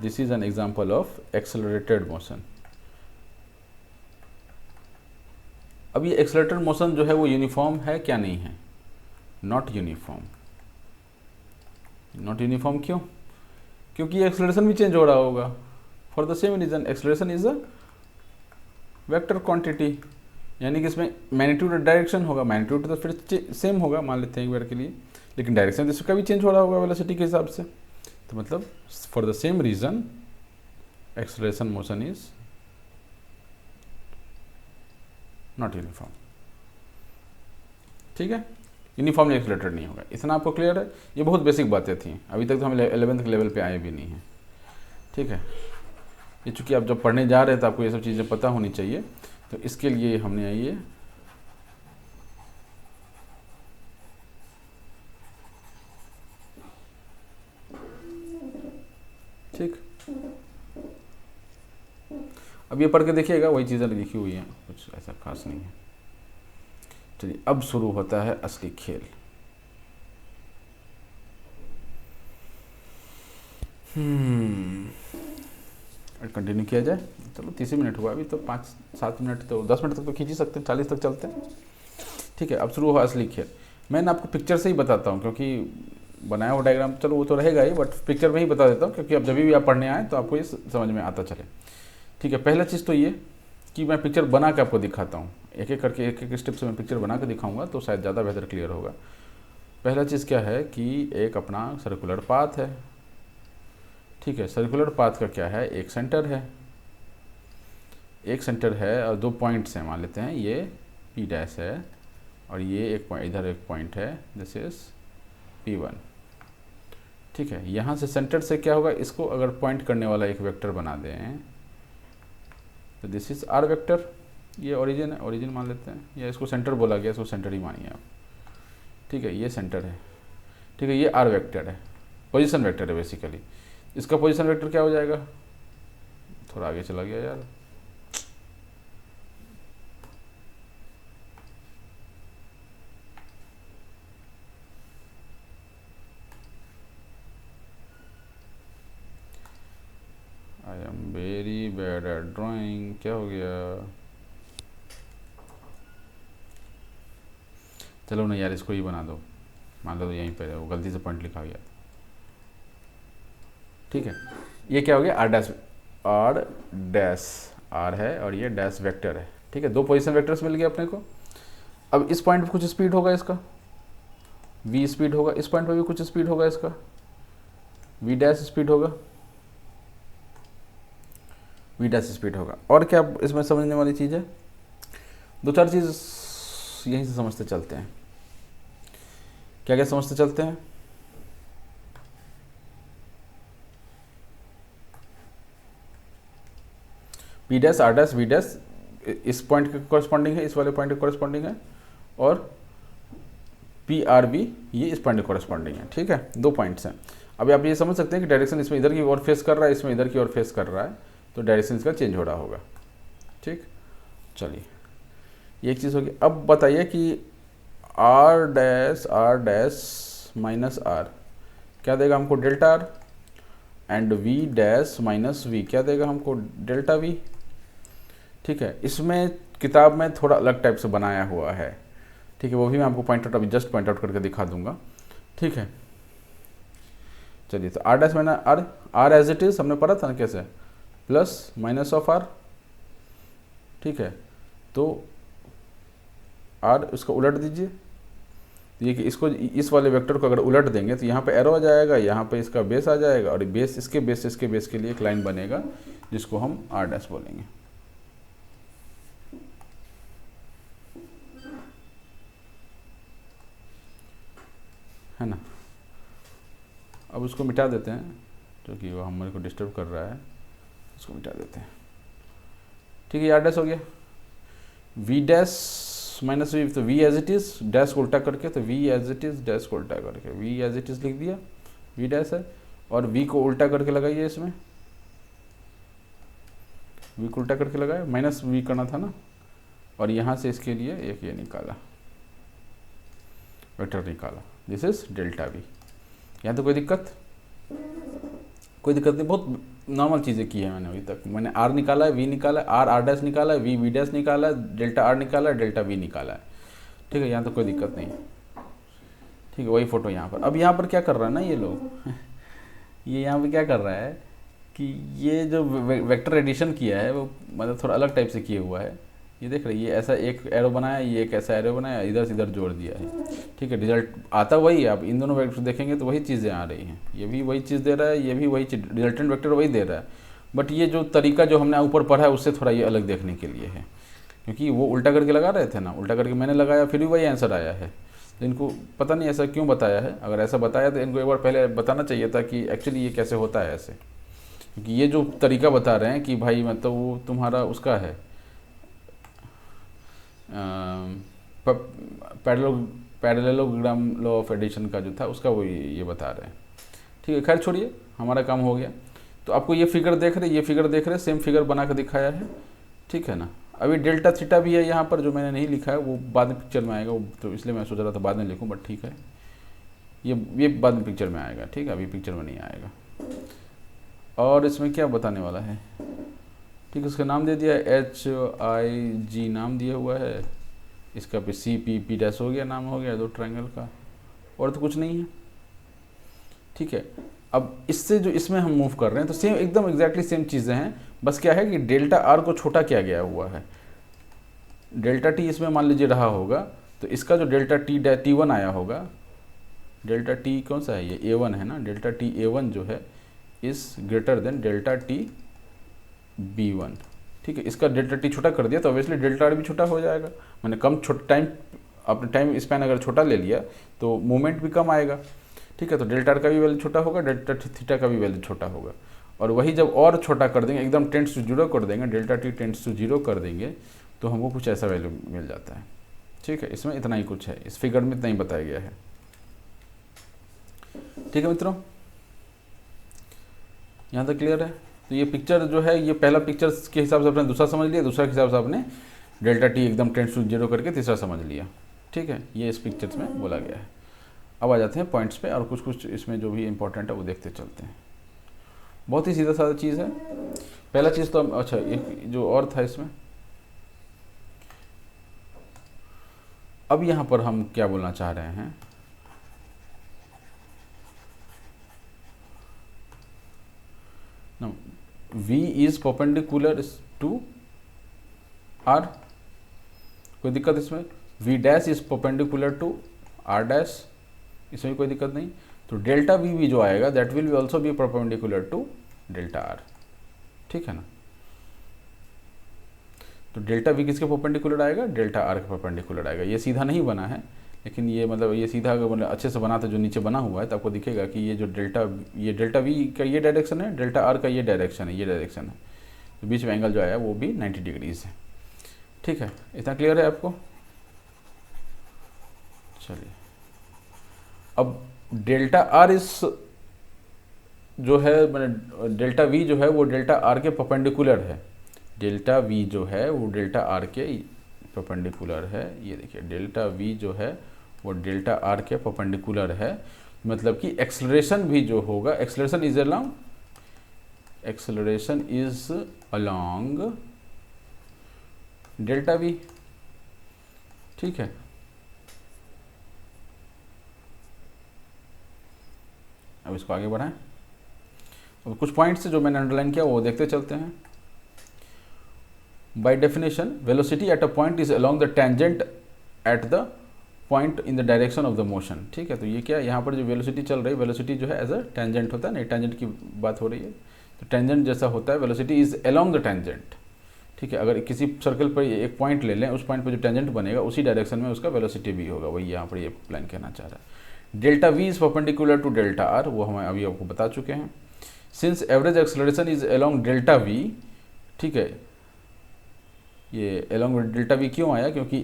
This is an example of accelerated motion. अब ये एक्सलरेटेड मोशन जो है वो यूनिफॉर्म है क्या? नहीं है, नॉट यूनिफॉर्म। नॉट यूनिफॉर्म क्यों? क्योंकि एक्सलरेशन भी चेंज हो रहा होगा। For the same reason acceleration is a vector quantity, यानी कि इसमें मैग्नीट्यूड और डायरेक्शन होगा। मैग्नीट्यूड तो फिर सेम होगा मान लेते हैं एक बार के लिए, लेकिन डायरेक्शन तो इसका भी चेंज हो रहा होगा वेलोसिटी के हिसाब से। तो मतलब for the same reason acceleration motion is not uniform. ठीक है, यूनिफॉर्मली एक्सेलरेटेड नहीं होगा। इतना आपको क्लियर है? ये बहुत बेसिक बातें थी, अभी तक तो हम 11th के लेवल पे आए भी नहीं हैं। ठीक है, ये चूँकि आप जब पढ़ने जा रहे हैं तो आपको ये सब चीज़ें पता होनी चाहिए, तो इसके लिए हमने ये ठीक। अब ये पढ़ के देखिएगा, वही चीज़ें लिखी हुई हैं, कुछ ऐसा खास नहीं है। चलिए अब शुरू होता है असली खेल। कंटिन्यू किया जाए। चलो 30 मिनट हुआ, अभी तो 5-7 मिनट, तो 10 मिनट तक तो खींच ही सकते हैं, 40 तक चलते हैं। ठीक है, अब शुरू हुआ असली खेल। मैं आपको पिक्चर से ही बताता हूँ, क्योंकि बनाया हुआ डायग्राम चलो वो तो रहेगा ही, बट पिक्चर में ही बता देता हूँ, क्योंकि अब जब भी आप पढ़ने आए तो आपको ये समझ में आता चले। ठीक है, पहला चीज़ तो ये कि मैं पिक्चर बना के आपको दिखाता हूँ, एक एक करके एक एक स्टेप से मैं पिक्चर बना के दिखाऊंगा, तो शायद ज़्यादा बेहतर क्लियर होगा। पहला चीज़ क्या है कि एक अपना सर्कुलर पाथ है। ठीक है, सर्कुलर पाथ का क्या है, एक सेंटर है, एक सेंटर है और 2 पॉइंट्स हैं, मान लेते हैं ये P डैश है और ये एक पॉइंट, इधर एक पॉइंट है, दिस इज P1। ठीक है, यहाँ से सेंटर से क्या होगा, इसको अगर पॉइंट करने वाला एक वेक्टर बना दें तो दिस इज R वेक्टर। ये ओरिजिन है, ओरिजिन मान लेते हैं, या इसको सेंटर बोला गया, इसको सेंटर ही मानिए आप। ठीक है, ये सेंटर है। ठीक है, ये R वेक्टर है, पोजीशन वेक्टर है बेसिकली। इसका पोजीशन वेक्टर क्या हो जाएगा, थोड़ा आगे चला गया यार, I am very bad at drawing, क्या हो गया। चलो ना यार, इसको ही बना दो, मान लो यहीं पर वो गलती से पॉइंट लिखा गया। ठीक है, ये क्या हो गया, आर डैश आर है और ये डैश वेक्टर है। ठीक है, 2 पोजीशन वेक्टर्स मिल गए अपने को। अब इस पॉइंट पे कुछ स्पीड होगा, इसका v स्पीड होगा, इस पॉइंट पे भी कुछ स्पीड होगा, इसका v डैश स्पीड होगा, v डैश स्पीड होगा। और क्या इसमें समझने वाली चीज़ है, 2-4 चीज़ यहीं से समझते चलते हैं। क्या क्या समझते चलते हैं, P dash R dash V dash इस पॉइंट के कॉरस्पॉन्डिंग है, इस वाले पॉइंट के कॉरस्पॉन्डिंग है, और P R V ये इस पॉइंट के कॉरस्पॉन्डिंग है। ठीक है, 2 पॉइंट्स हैं। अब आप ये समझ सकते हैं कि डायरेक्शन इसमें इधर की ओर फेस कर रहा है, इसमें इधर की ओर फेस कर रहा है, तो डायरेक्शन इसका चेंज हो रहा होगा। ठीक, चलिए ये एक चीज़ होगी। अब बताइए कि R डैश माइनस R क्या देगा हमको, delta R, and V dash minus V क्या देगा हमको, डेल्टा V। ठीक है, इसमें किताब में थोड़ा अलग टाइप से बनाया हुआ है। ठीक है, वो भी मैं आपको पॉइंट आउट अभी जस्ट पॉइंट आउट करके दिखा दूंगा। ठीक है, चलिए तो R dash minus R as it is हमने पढ़ा था ना कैसे, प्लस माइनस ऑफ R। ठीक है, तो R इसको उलट दीजिए, ये कि इसको इस वाले वेक्टर को अगर उलट देंगे तो यहाँ पे एरो आ जाएगा, यहाँ पे इसका बेस आ जाएगा, और बेस इसके बेस के लिए एक लाइन बनेगा जिसको हम R डैश बोलेंगे। है ना, अब उसको मिटा देते हैं क्योंकि वो हमारे को डिस्टर्ब कर रहा है, उसको मिटा देते हैं। ठीक है, R डैश हो गया, V डैश माइनस V, तो V as it is dash को उल्टा करके, तो V as it is dash को उल्टा करके V एज इट इज लिख दिया, V डैश है, और V को उल्टा करके लगाइए, इसमें V को उल्टा करके लगाए, माइनस V करना था ना, और यहाँ से इसके लिए एक ये निकाला, वेक्टर निकाला, दिस इज डेल्टा V। यहाँ तो कोई दिक्कत नहीं, बहुत नॉर्मल चीज़ें की है मैंने अभी तक। मैंने R निकाला है, V निकाला है, R डैश निकाला है, V डैश निकाला है, डेल्टा R निकाला है, डेल्टा V निकाला है। ठीक है, यहाँ तो कोई दिक्कत नहीं। ठीक है, वही फोटो यहाँ पर। अब यहाँ पर क्या कर रहा है ना ये लोग ये यहाँ पे क्या कर रहा है कि ये जो वेक्टर एडिशन किया है वो मतलब थोड़ा अलग टाइप से किया हुआ है। ये देख रहे हैं, ये ऐसा एक एरो बनाया, ये एक ऐसा एरो बनाया, इधर से इधर जोड़ दिया है। ठीक है, रिजल्ट आता वही है। आप इन दोनों वेक्टर देखेंगे तो वही चीज़ें आ रही हैं। ये भी वही चीज़ दे रहा है, ये भी वही चीज़, रिजल्टेंट वेक्टर वही दे रहा है। बट ये जो तरीका जो हमने ऊपर पढ़ा है उससे थोड़ा ये अलग देखने के लिए है, क्योंकि वो उल्टा करके लगा रहे थे ना, उल्टा करके मैंने लगाया फिर भी वही आंसर आया है। तो इनको पता नहीं ऐसा क्यों बताया है। अगर ऐसा बताया तो इनको एक बार पहले बताना चाहिए था कि एक्चुअली ये कैसे होता है ऐसे। क्योंकि ये जो तरीका बता रहे हैं कि भाई मतलब वो तुम्हारा उसका है पैरेललोग्राम लॉ ऑफ एडिशन का जो था उसका वो ये बता रहे हैं। ठीक है, खैर छोड़िए, हमारा काम हो गया। तो आपको ये फिगर देख रहे, ये फिगर देख रहे, सेम फिगर बना कर दिखाया है। ठीक है ना। अभी डेल्टा थीटा भी है यहाँ पर, जो मैंने नहीं लिखा है वो बाद में पिक्चर में आएगा, वो तो इसलिए मैं सोच रहा था बाद में लिखूँ, बट ठीक है, ये बाद में पिक्चर में आएगा। ठीक है, अभी पिक्चर में नहीं आएगा। और इसमें क्या बताने वाला है, ठीक है, उसका नाम दे दिया HIG नाम दिया हुआ है। इसका पे CP डैश हो गया, नाम हो गया दो ट्रायंगल का, और तो कुछ नहीं है। ठीक है, अब इससे जो इसमें हम मूव कर रहे हैं तो सेम एकदम एग्जैक्टली सेम चीज़ें हैं, बस क्या है कि डेल्टा R को छोटा किया गया हुआ है। डेल्टा T इसमें मान लीजिए रहा होगा, तो इसका जो डेल्टा T1 आया होगा, डेल्टा T कौन सा है, ये A1 है ना, डेल्टा T A1 जो है is greater than delta T B1। ठीक है, इसका डेल्टा T छोटा कर दिया तो ऑब्वियसली डेल्टा R भी छोटा हो जाएगा। मैंने कम टाइम, अपने टाइम स्पैन अगर छोटा ले लिया तो मूवमेंट भी कम आएगा। ठीक है, तो डेल्टा R का भी वैल्यू छोटा होगा, डेल्टा थीटा का भी वैल्यू छोटा होगा। और वही जब और छोटा कर देंगे, एकदम टेंड्स टू 0 कर देंगे, डेल्टा T टेंड्स टू 0 कर देंगे, तो हमको कुछ ऐसा वैल्यू मिल जाता है। ठीक है, इसमें इतना ही कुछ है, इस फिगर में इतना ही बताया गया है। ठीक है मित्रों, यहाँ तक क्लियर है। तो ये पिक्चर जो है, ये पहला पिक्चर के हिसाब से आपने दूसरा समझ लिया, दूसरा के हिसाब से आपने डेल्टा T एकदम टेंड्स टू 0 करके तीसरा समझ लिया। ठीक है, ये इस पिक्चर्स में बोला गया है। अब आ जाते हैं पॉइंट्स पे, और कुछ कुछ इसमें जो भी इंपॉर्टेंट है वो देखते चलते हैं। बहुत ही सीधा साधा चीज़ है। पहला चीज़ तो अच्छा, एक जो और था इसमें, अब यहाँ पर हम क्या बोलना चाह रहे हैं, V is perpendicular to R, कोई दिक्कत इसमें। V dash is perpendicular to R dash, इसमें कोई दिक्कत नहीं। तो डेल्टा V भी जो आएगा that will be also be perpendicular to delta R। ठीक है ना। तो डेल्टा V किसके परपेंडिकुलर आएगा, डेल्टा R के परपेंडिकुलर आएगा। ये सीधा नहीं बना है, लेकिन ये मतलब ये सीधा अगर मतलब अच्छे से बना तो जो नीचे बना हुआ है तो आपको दिखेगा कि ये जो डेल्टा V का ये डायरेक्शन है, डेल्टा R का ये डायरेक्शन है, ये डायरेक्शन है। तो बीच में एंगल जो आया वो भी 90 डिग्रीज है। ठीक है, इतना क्लियर है आपको। चलिए, अब डेल्टा R इस जो है मैंने डेल्टा V जो है वो डेल्टा R के परपेंडिकुलर है। डेल्टा V जो है वो डेल्टा R के परपेंडिकुलर है। ये देखिए, डेल्टा V जो है वो डेल्टा R के परपेंडिकुलर है। मतलब कि एक्सेलरेशन भी जो होगा, acceleration is along delta V। ठीक है, अब इसको आगे बढ़ाएं। अब कुछ पॉइंट्स जो मैंने अंडरलाइन किया वो देखते चलते हैं। By definition, velocity at a point is along the tangent at the point in the direction of the motion। ठीक है, तो ये क्या, यहाँ पर जो वेलोसिटी चल रही है, वेलोसिटी जो है एज अ टेंजेंट होता है ना, टेंजेंट की बात हो रही है, तो टेंजेंट जैसा होता है, velocity is along the tangent. ठीक है, अगर किसी सर्कल पर एक पॉइंट ले लें, उस पॉइंट पर जो टेंजेंट बनेगा उसी डायरेक्शन में उसका वेलोसिटी भी होगा। वही यहाँ पर ये प्लान कहना चाह रहा है। Delta V is perpendicular to delta R, वो हम अभी आपको बता चुके हैं। Since average acceleration is along delta V, ठीक है, ये अलोंग डेल्टा V क्यों आया, क्योंकि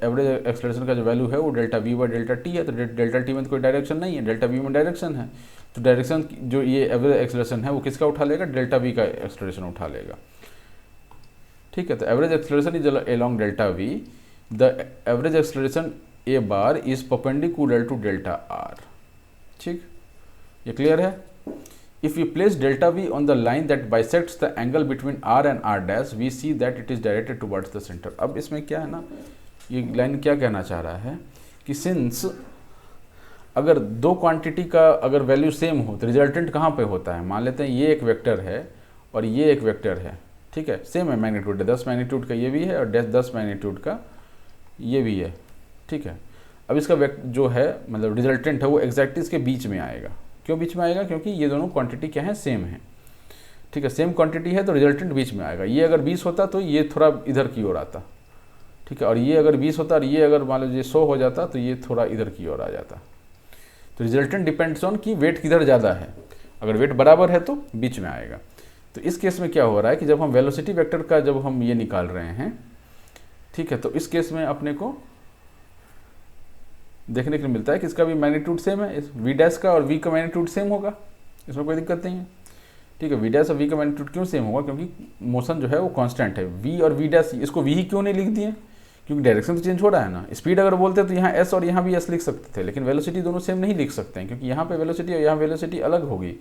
एवरेज एक्सेलरेशन का जो वैल्यू है वो delta V by delta T है। तो डेल्टा T में तो कोई डायरेक्शन नहीं है, डेल्टा V में डायरेक्शन है। तो डायरेक्शन जो ये एवरेज एक्सेलरेशन है वो किसका उठा लेगा, डेल्टा V का एक्सेलरेशन उठा लेगा। ठीक है, तो average acceleration is along delta V, the average acceleration A bar is perpendicular to delta R। ठीक, ये क्लियर है। If we place delta V on the line that bisects the angle between R and R dash, we see that it is directed towards the center। अब इसमें क्या है ना, ये line क्या कहना चाह रहा है कि since अगर दो क्वांटिटी का अगर वैल्यू सेम हो तो रिजल्टेंट कहाँ पे होता है? मान लेते हैं ये एक वेक्टर है और ये एक वेक्टर है, ठीक है, सेम है मैग्नीट्यूड, 10 मैग्नीट्यूड का ये भी है और 10 मैग्नीट्यूड का ये भी है, ठीक है। अब इसका जो है मतलब रिजल्टेंट है वो एग्जैक्टली इसके बीच में आएगा। क्यों बीच में आएगा? क्योंकि ये दोनों क्वांटिटी क्या है? सेम है, ठीक है, सेम क्वांटिटी है तो रिजल्टेंट बीच में आएगा। ये अगर 20 होता तो ये थोड़ा इधर की ओर आता, ठीक है, और ये अगर 20 होता और ये अगर मान लीजिए 100 हो जाता तो ये थोड़ा इधर की ओर आ जाता। तो रिजल्टेंट डिपेंड्स ऑन कि वेट किधर ज़्यादा है। अगर वेट बराबर है तो बीच में आएगा। तो इस केस में क्या हो रहा है कि जब हम वेलोसिटी वेक्टर का जब हम ये निकाल रहे हैं, ठीक है, तो इस केस में अपने को देखने को मिलता है कि इसका भी मैग्नीट्यूड सेम है, इस वी डैश का और वी का मैग्नीट्यूड सेम होगा, इसमें कोई दिक्कत नहीं है, ठीक है। वी डैश और वी का मैग्नीट्यूड क्यों सेम होगा? क्योंकि मोशन जो है वो कांस्टेंट है। वी और वी डैश, इसको वी ही क्यों नहीं लिख दिए? क्योंकि डायरेक्शन तो चेंज हो रहा है ना। स्पीड अगर बोलते तो यहाँ एस और यहाँ भी एस लिख सकते थे, लेकिन वेलोसिटी दोनों सेम नहीं लिख सकते हैं, क्योंकि यहाँ पे वेलोसिटी और यहाँ वेलोसिटी अलग होगी,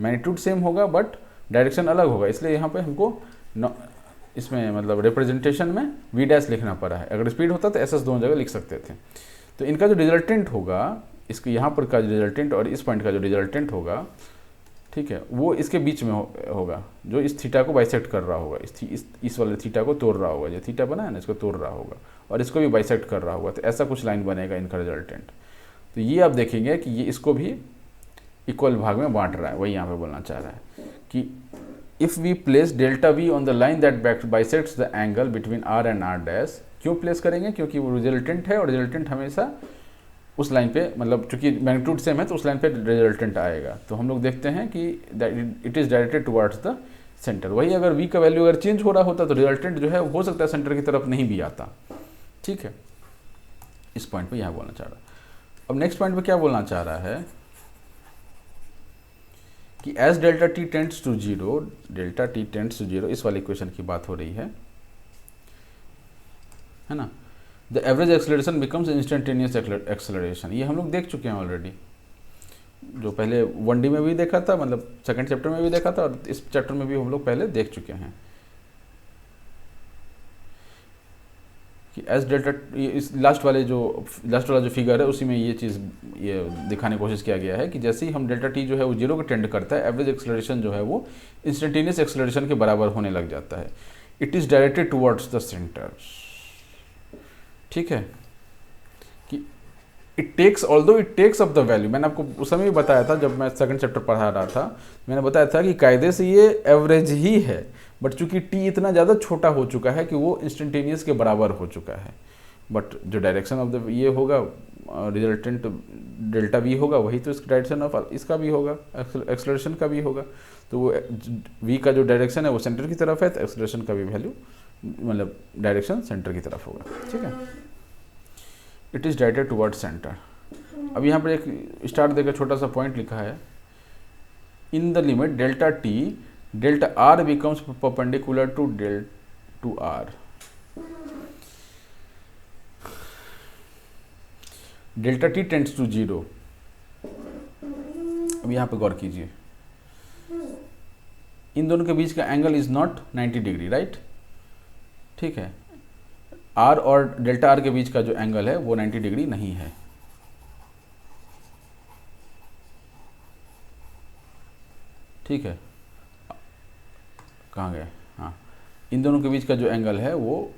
मैग्नीट्यूड सेम होगा बट डायरेक्शन अलग होगा, इसलिए यहाँ पे हमको इसमें मतलब रिप्रेजेंटेशन में वी डैश लिखना पड़ा है। अगर स्पीड होता तो एस एस दोनों जगह लिख सकते थे। तो इनका जो रिजल्टेंट होगा, इसके यहाँ पर का रिजल्टेंट और इस पॉइंट का जो रिजल्टेंट होगा, ठीक है, वो इसके बीच में होगा, जो इस थीटा को बाइसेक्ट कर रहा होगा, इस वाले थीटा को तोड़ रहा होगा, जो थीटा बना है ना इसको तोड़ रहा होगा और इसको भी बाइसेक्ट कर रहा होगा। तो ऐसा कुछ लाइन बनेगा इनका रिजल्टेंट। तो ये आप देखेंगे कि ये इसको भी इक्वल भाग में बांट रहा है, वही यहाँ पे बोलना चाह रहा है कि if we place delta v on the line that bisects the angle between r and r dash. क्यों प्लेस करेंगे? क्योंकि वो रिजल्टेंट है और रिजल्टेंट हमेशा उस लाइन पे, मतलब चूंकि मैग्नीट्यूड सेम है तो उस लाइन पे रिजल्टेंट आएगा। तो हम लोग देखते हैं कि it is directed towards the centre. वही अगर v का वैल्यू अगर चेंज हो रहा होता तो रिजल्टेंट जो है हो सकता है सेंटर की तरफ नहीं भी आता, ठीक है। इस पॉइंट पे यहाँ बोलना चाह रहा है। अब नेक्स्ट पॉइंट पे क्या बोलना चाह रहा है कि as delta t tends to zero, delta t tends to zero, इस वाली इक्वेशन की बात हो रही है ना। The average acceleration becomes instantaneous acceleration. ये हम लोग देख चुके हैं ऑलरेडी, जो पहले 1D में भी देखा था, मतलब सेकंड चैप्टर में भी देखा था और इस चैप्टर में भी हम लोग पहले देख चुके हैं कि एस डेल्टा, इस लास्ट वाला जो फिगर है उसी में ये चीज़ ये दिखाने की कोशिश किया गया है कि जैसे ही हम डेल्टा टी जो है वो जीरो को टेंड करता है, एवरेज एक्सेलरेशन जो है वो इंस्टेंटेनियस एक्सेलरेशन के बराबर होने लग जाता है। It is directed towards the centre, ठीक है, कि it takes up the value. मैंने आपको उस समय भी बताया था जब मैं सेकंड चैप्टर पढ़ा रहा था, मैंने बताया था कि कायदे से ये एवरेज ही है, बट चूंकि टी इतना ज़्यादा छोटा हो चुका है कि वो इंस्टेंटेनियस के बराबर हो चुका है, बट जो डायरेक्शन ऑफ द ये होगा रिजल्टेंट डेल्टा वी होगा, वही तो इसका डायरेक्शन ऑफ इसका भी होगा, एक्सेलरेशन का भी होगा। तो वो वी का जो डायरेक्शन है वो सेंटर की तरफ है, तो एक्सेलरेशन का भी वैल्यू मतलब डायरेक्शन सेंटर की तरफ होगा, ठीक है। It is directed toward centre. अब यहाँ पर एक स्टार देकर छोटा सा पॉइंट लिखा है, in the limit delta t delta r becomes perpendicular to r. Delta t tends to zero. अब यहाँ पे गौर कीजिए, इन दोनों के बीच का angle is not 90 degree, right, ठीक है। आर और डेल्टा आर के बीच का जो एंगल है वो 90 डिग्री नहीं है, ठीक है। कहाँ गए? हाँ, इन दोनों के बीच का जो एंगल है वो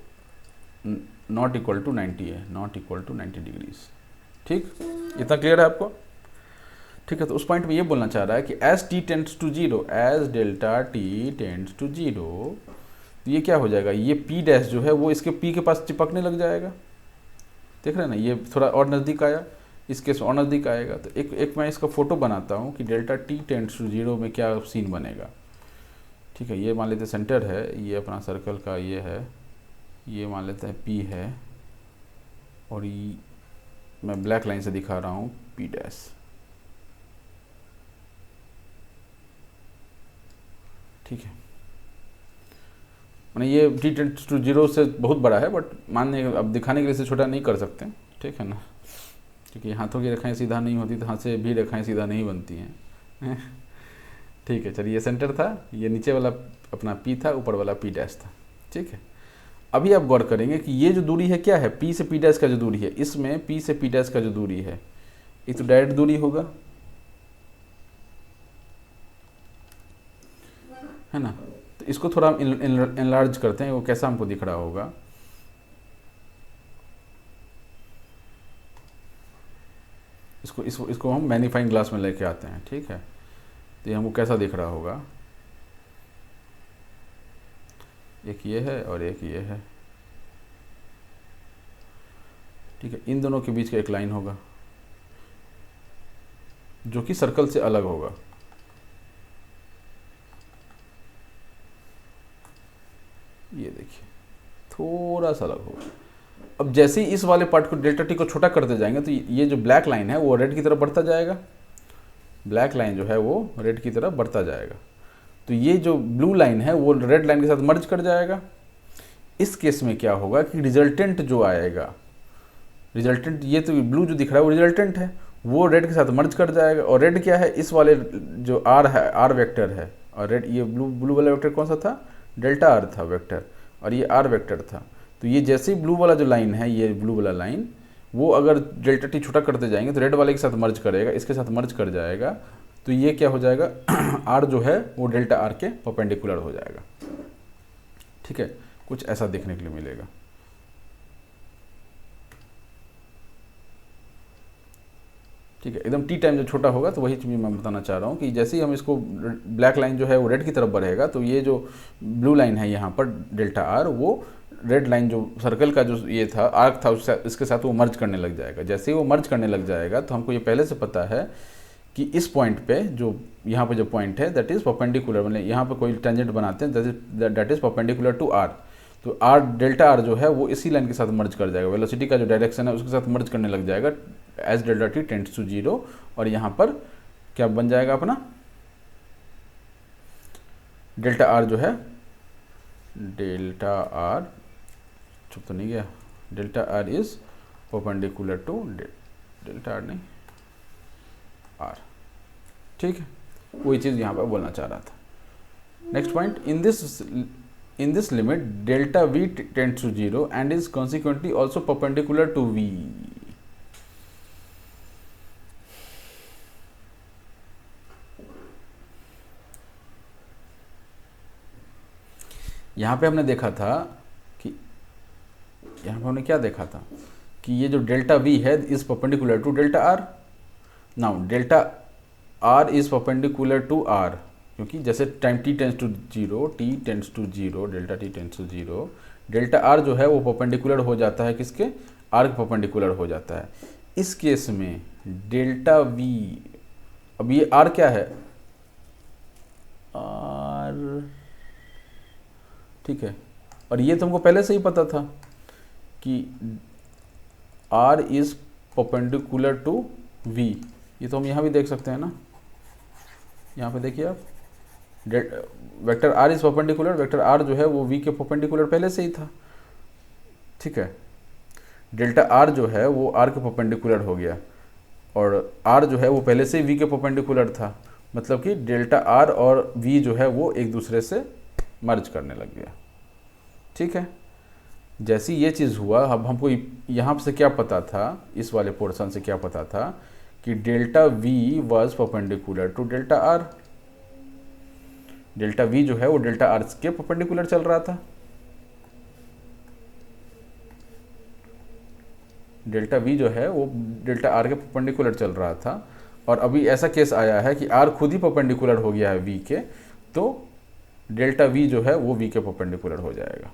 नॉट इक्वल टू 90 है, नॉट इक्वल टू 90 डिग्रीज, ठीक। इतना क्लियर है आपको? ठीक है। तो उस पॉइंट में ये बोलना चाह रहा है कि as t tends to zero, as delta t tends to zero, तो ये क्या हो जाएगा, ये पी डैश जो है वो इसके पी के पास चिपकने लग जाएगा, देख रहे हैं ना, ये थोड़ा और नज़दीक आया, इस केस और नज़दीक आएगा। तो एक मैं इसका फोटो बनाता हूँ कि delta t tends to zero में क्या सीन बनेगा, ठीक है। ये मान लेते सेंटर है, ये अपना सर्कल का ये है, ये मान लेते हैं पी है, और ये मैं ब्लैक लाइन से दिखा रहा हूँ पी डैश, ठीक है। मैंने ये टी टेंड्स टू जीरो से बहुत बड़ा है, बट मानने अब दिखाने के लिए इसे छोटा नहीं कर सकते, ठीक है ना, क्योंकि हाथों की रेखाएं सीधा नहीं होती तो हाथ से भी रेखाएं सीधा नहीं बनती हैं, ठीक है। चलिए, ये सेंटर था, ये नीचे वाला अपना पी था, ऊपर वाला पी डैश था, ठीक है। अभी आप गौर करेंगे कि ये जो दूरी है क्या है, पी से पी डैश का जो दूरी है, इसमें पी से पी डैश का जो दूरी है एक तो डायरेक्ट दूरी होगा, है ना। तो इसको थोड़ा हम इनलार्ज करते हैं, वो कैसा हमको दिख रहा होगा। इसको हम मैग्नीफाइंग ग्लास में लेके आते हैं, ठीक है। तो ये हमको कैसा दिख रहा होगा, एक ये है और एक ये है, ठीक है। इन दोनों के बीच का एक लाइन होगा जो कि सर्कल से अलग होगा। ये देखिए थोड़ा सा अलग होगा। अब जैसे ही इस वाले पार्ट को डेल्टा टी को छोटा करते जाएंगे तो ये जो ब्लैक लाइन है वो रेड की तरफ बढ़ता जाएगा, ब्लैक लाइन जो है वो रेड की तरफ बढ़ता जाएगा। तो ये जो ब्लू लाइन है वो रेड लाइन के साथ मर्ज कर जाएगा। इस केस में क्या होगा कि रिजल्टेंट जो आएगा, रिजल्टेंट ये तो ब्लू जो दिख रहा है वो रिजल्टेंट है, वो रेड के साथ मर्ज कर जाएगा। और रेड क्या है, इस वाले जो आर है, आर वेक्टर है, और रेड ये ब्लू वाला वेक्टर कौन सा था, डेल्टा आर था वेक्टर, और ये आर वेक्टर था। तो ये जैसे ही ब्लू वाला जो लाइन है, ये ब्लू वाला लाइन, वो अगर डेल्टा टी छोटा करते जाएंगे तो रेड वाले के साथ मर्ज करेगा, इसके साथ मर्ज कर जाएगा। तो ये क्या हो जाएगा, आर जो है वो डेल्टा आर के परपेंडिकुलर हो जाएगा, ठीक है। कुछ ऐसा देखने के लिए मिलेगा। ठीक है, एकदम टी टाइम जब छोटा होगा तो वही चीज़ मैं बताना चाह रहा हूँ कि जैसे ही हम इसको, ब्लैक लाइन जो है वो रेड की तरफ बढ़ेगा तो ये जो ब्लू लाइन है यहाँ पर डेल्टा आर, वो रेड लाइन जो सर्कल का जो ये था आर्क था इसके साथ वो मर्ज करने लग जाएगा। जैसे ही वो मर्ज करने लग जाएगा तो हमको ये पहले से पता है कि इस पॉइंट पे जो यहाँ पे जो पॉइंट है दैट इज़ परपेंडिकुलर, मतलब यहाँ पे कोई टेंजेंट बनाते हैं that is perpendicular to r. तो आर डेल्टा आर जो है वो इसी लाइन के साथ मर्ज कर जाएगा, वेलोसिटी का जो डायरेक्शन है उसके साथ मर्ज करने लग जाएगा as delta t tends to 0। और यहाँ पर क्या बन जाएगा अपना, डेल्टा आर जो है, डेल्टा आर चुप तो नहीं गया, delta r is perpendicular to delta r नहीं आर, ठीक है। वही चीज़ यहाँ पर बोलना चाह रहा था। Next point, in this limit delta v tends to 0 and is consequently also perpendicular to v. यहाँ पे हमने देखा था कि यहाँ पे हमने क्या देखा था कि ये जो डेल्टा v है is perpendicular to delta r. Now delta r is perpendicular to r, क्योंकि जैसे time t tends to 0, t tends to 0, delta t tends to 0, delta r जो है वो परपेंडिकुलर हो जाता है किसके, r के परपेंडिकुलर हो जाता है। इस केस में डेल्टा v, अब ये r क्या है, r, ठीक है। और ये तुमको पहले से ही पता था कि r is perpendicular to v, ये तो हम यहाँ भी देख सकते हैं ना। यहाँ पे देखिए आप, vector r is perpendicular, vector r जो है वो v के परपेंडिकुलर पहले से ही था, ठीक है। डेल्टा r जो है वो r के परपेंडिकुलर हो गया, और r जो है वो पहले से ही v के परपेंडिकुलर था, मतलब कि डेल्टा r और v जो है वो एक दूसरे से मर्ज करने लग गया, ठीक है। जैसी ये चीज़ हुआ, अब हमको यहाँ से क्या पता था, इस वाले पोर्शन से क्या पता था कि delta v was perpendicular to delta r। Delta v जो है वो डेल्टा r के परपेंडिकुलर चल रहा था, डेल्टा v जो है वो डेल्टा r के परपेंडिकुलर चल रहा था। और अभी ऐसा केस आया है कि r खुद ही परपेंडिकुलर हो गया है v के, तो डेल्टा v जो है वो v के परपेंडिकुलर हो जाएगा।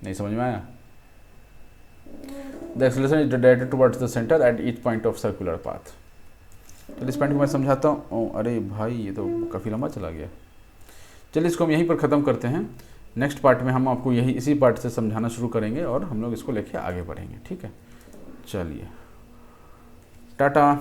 नहीं समझ में आया? The acceleration is directed towards the center at each point of circular path. तो इस पॉइंट को मैं समझाता हूँ। अरे भाई ये तो काफ़ी लंबा चला गया। चलिए इसको हम यहीं पर ख़त्म करते हैं। नेक्स्ट पार्ट में हम आपको यही इसी पार्ट से समझाना शुरू करेंगे और हम लोग इसको लेके आगे बढ़ेंगे, ठीक है। चलिए टाटा।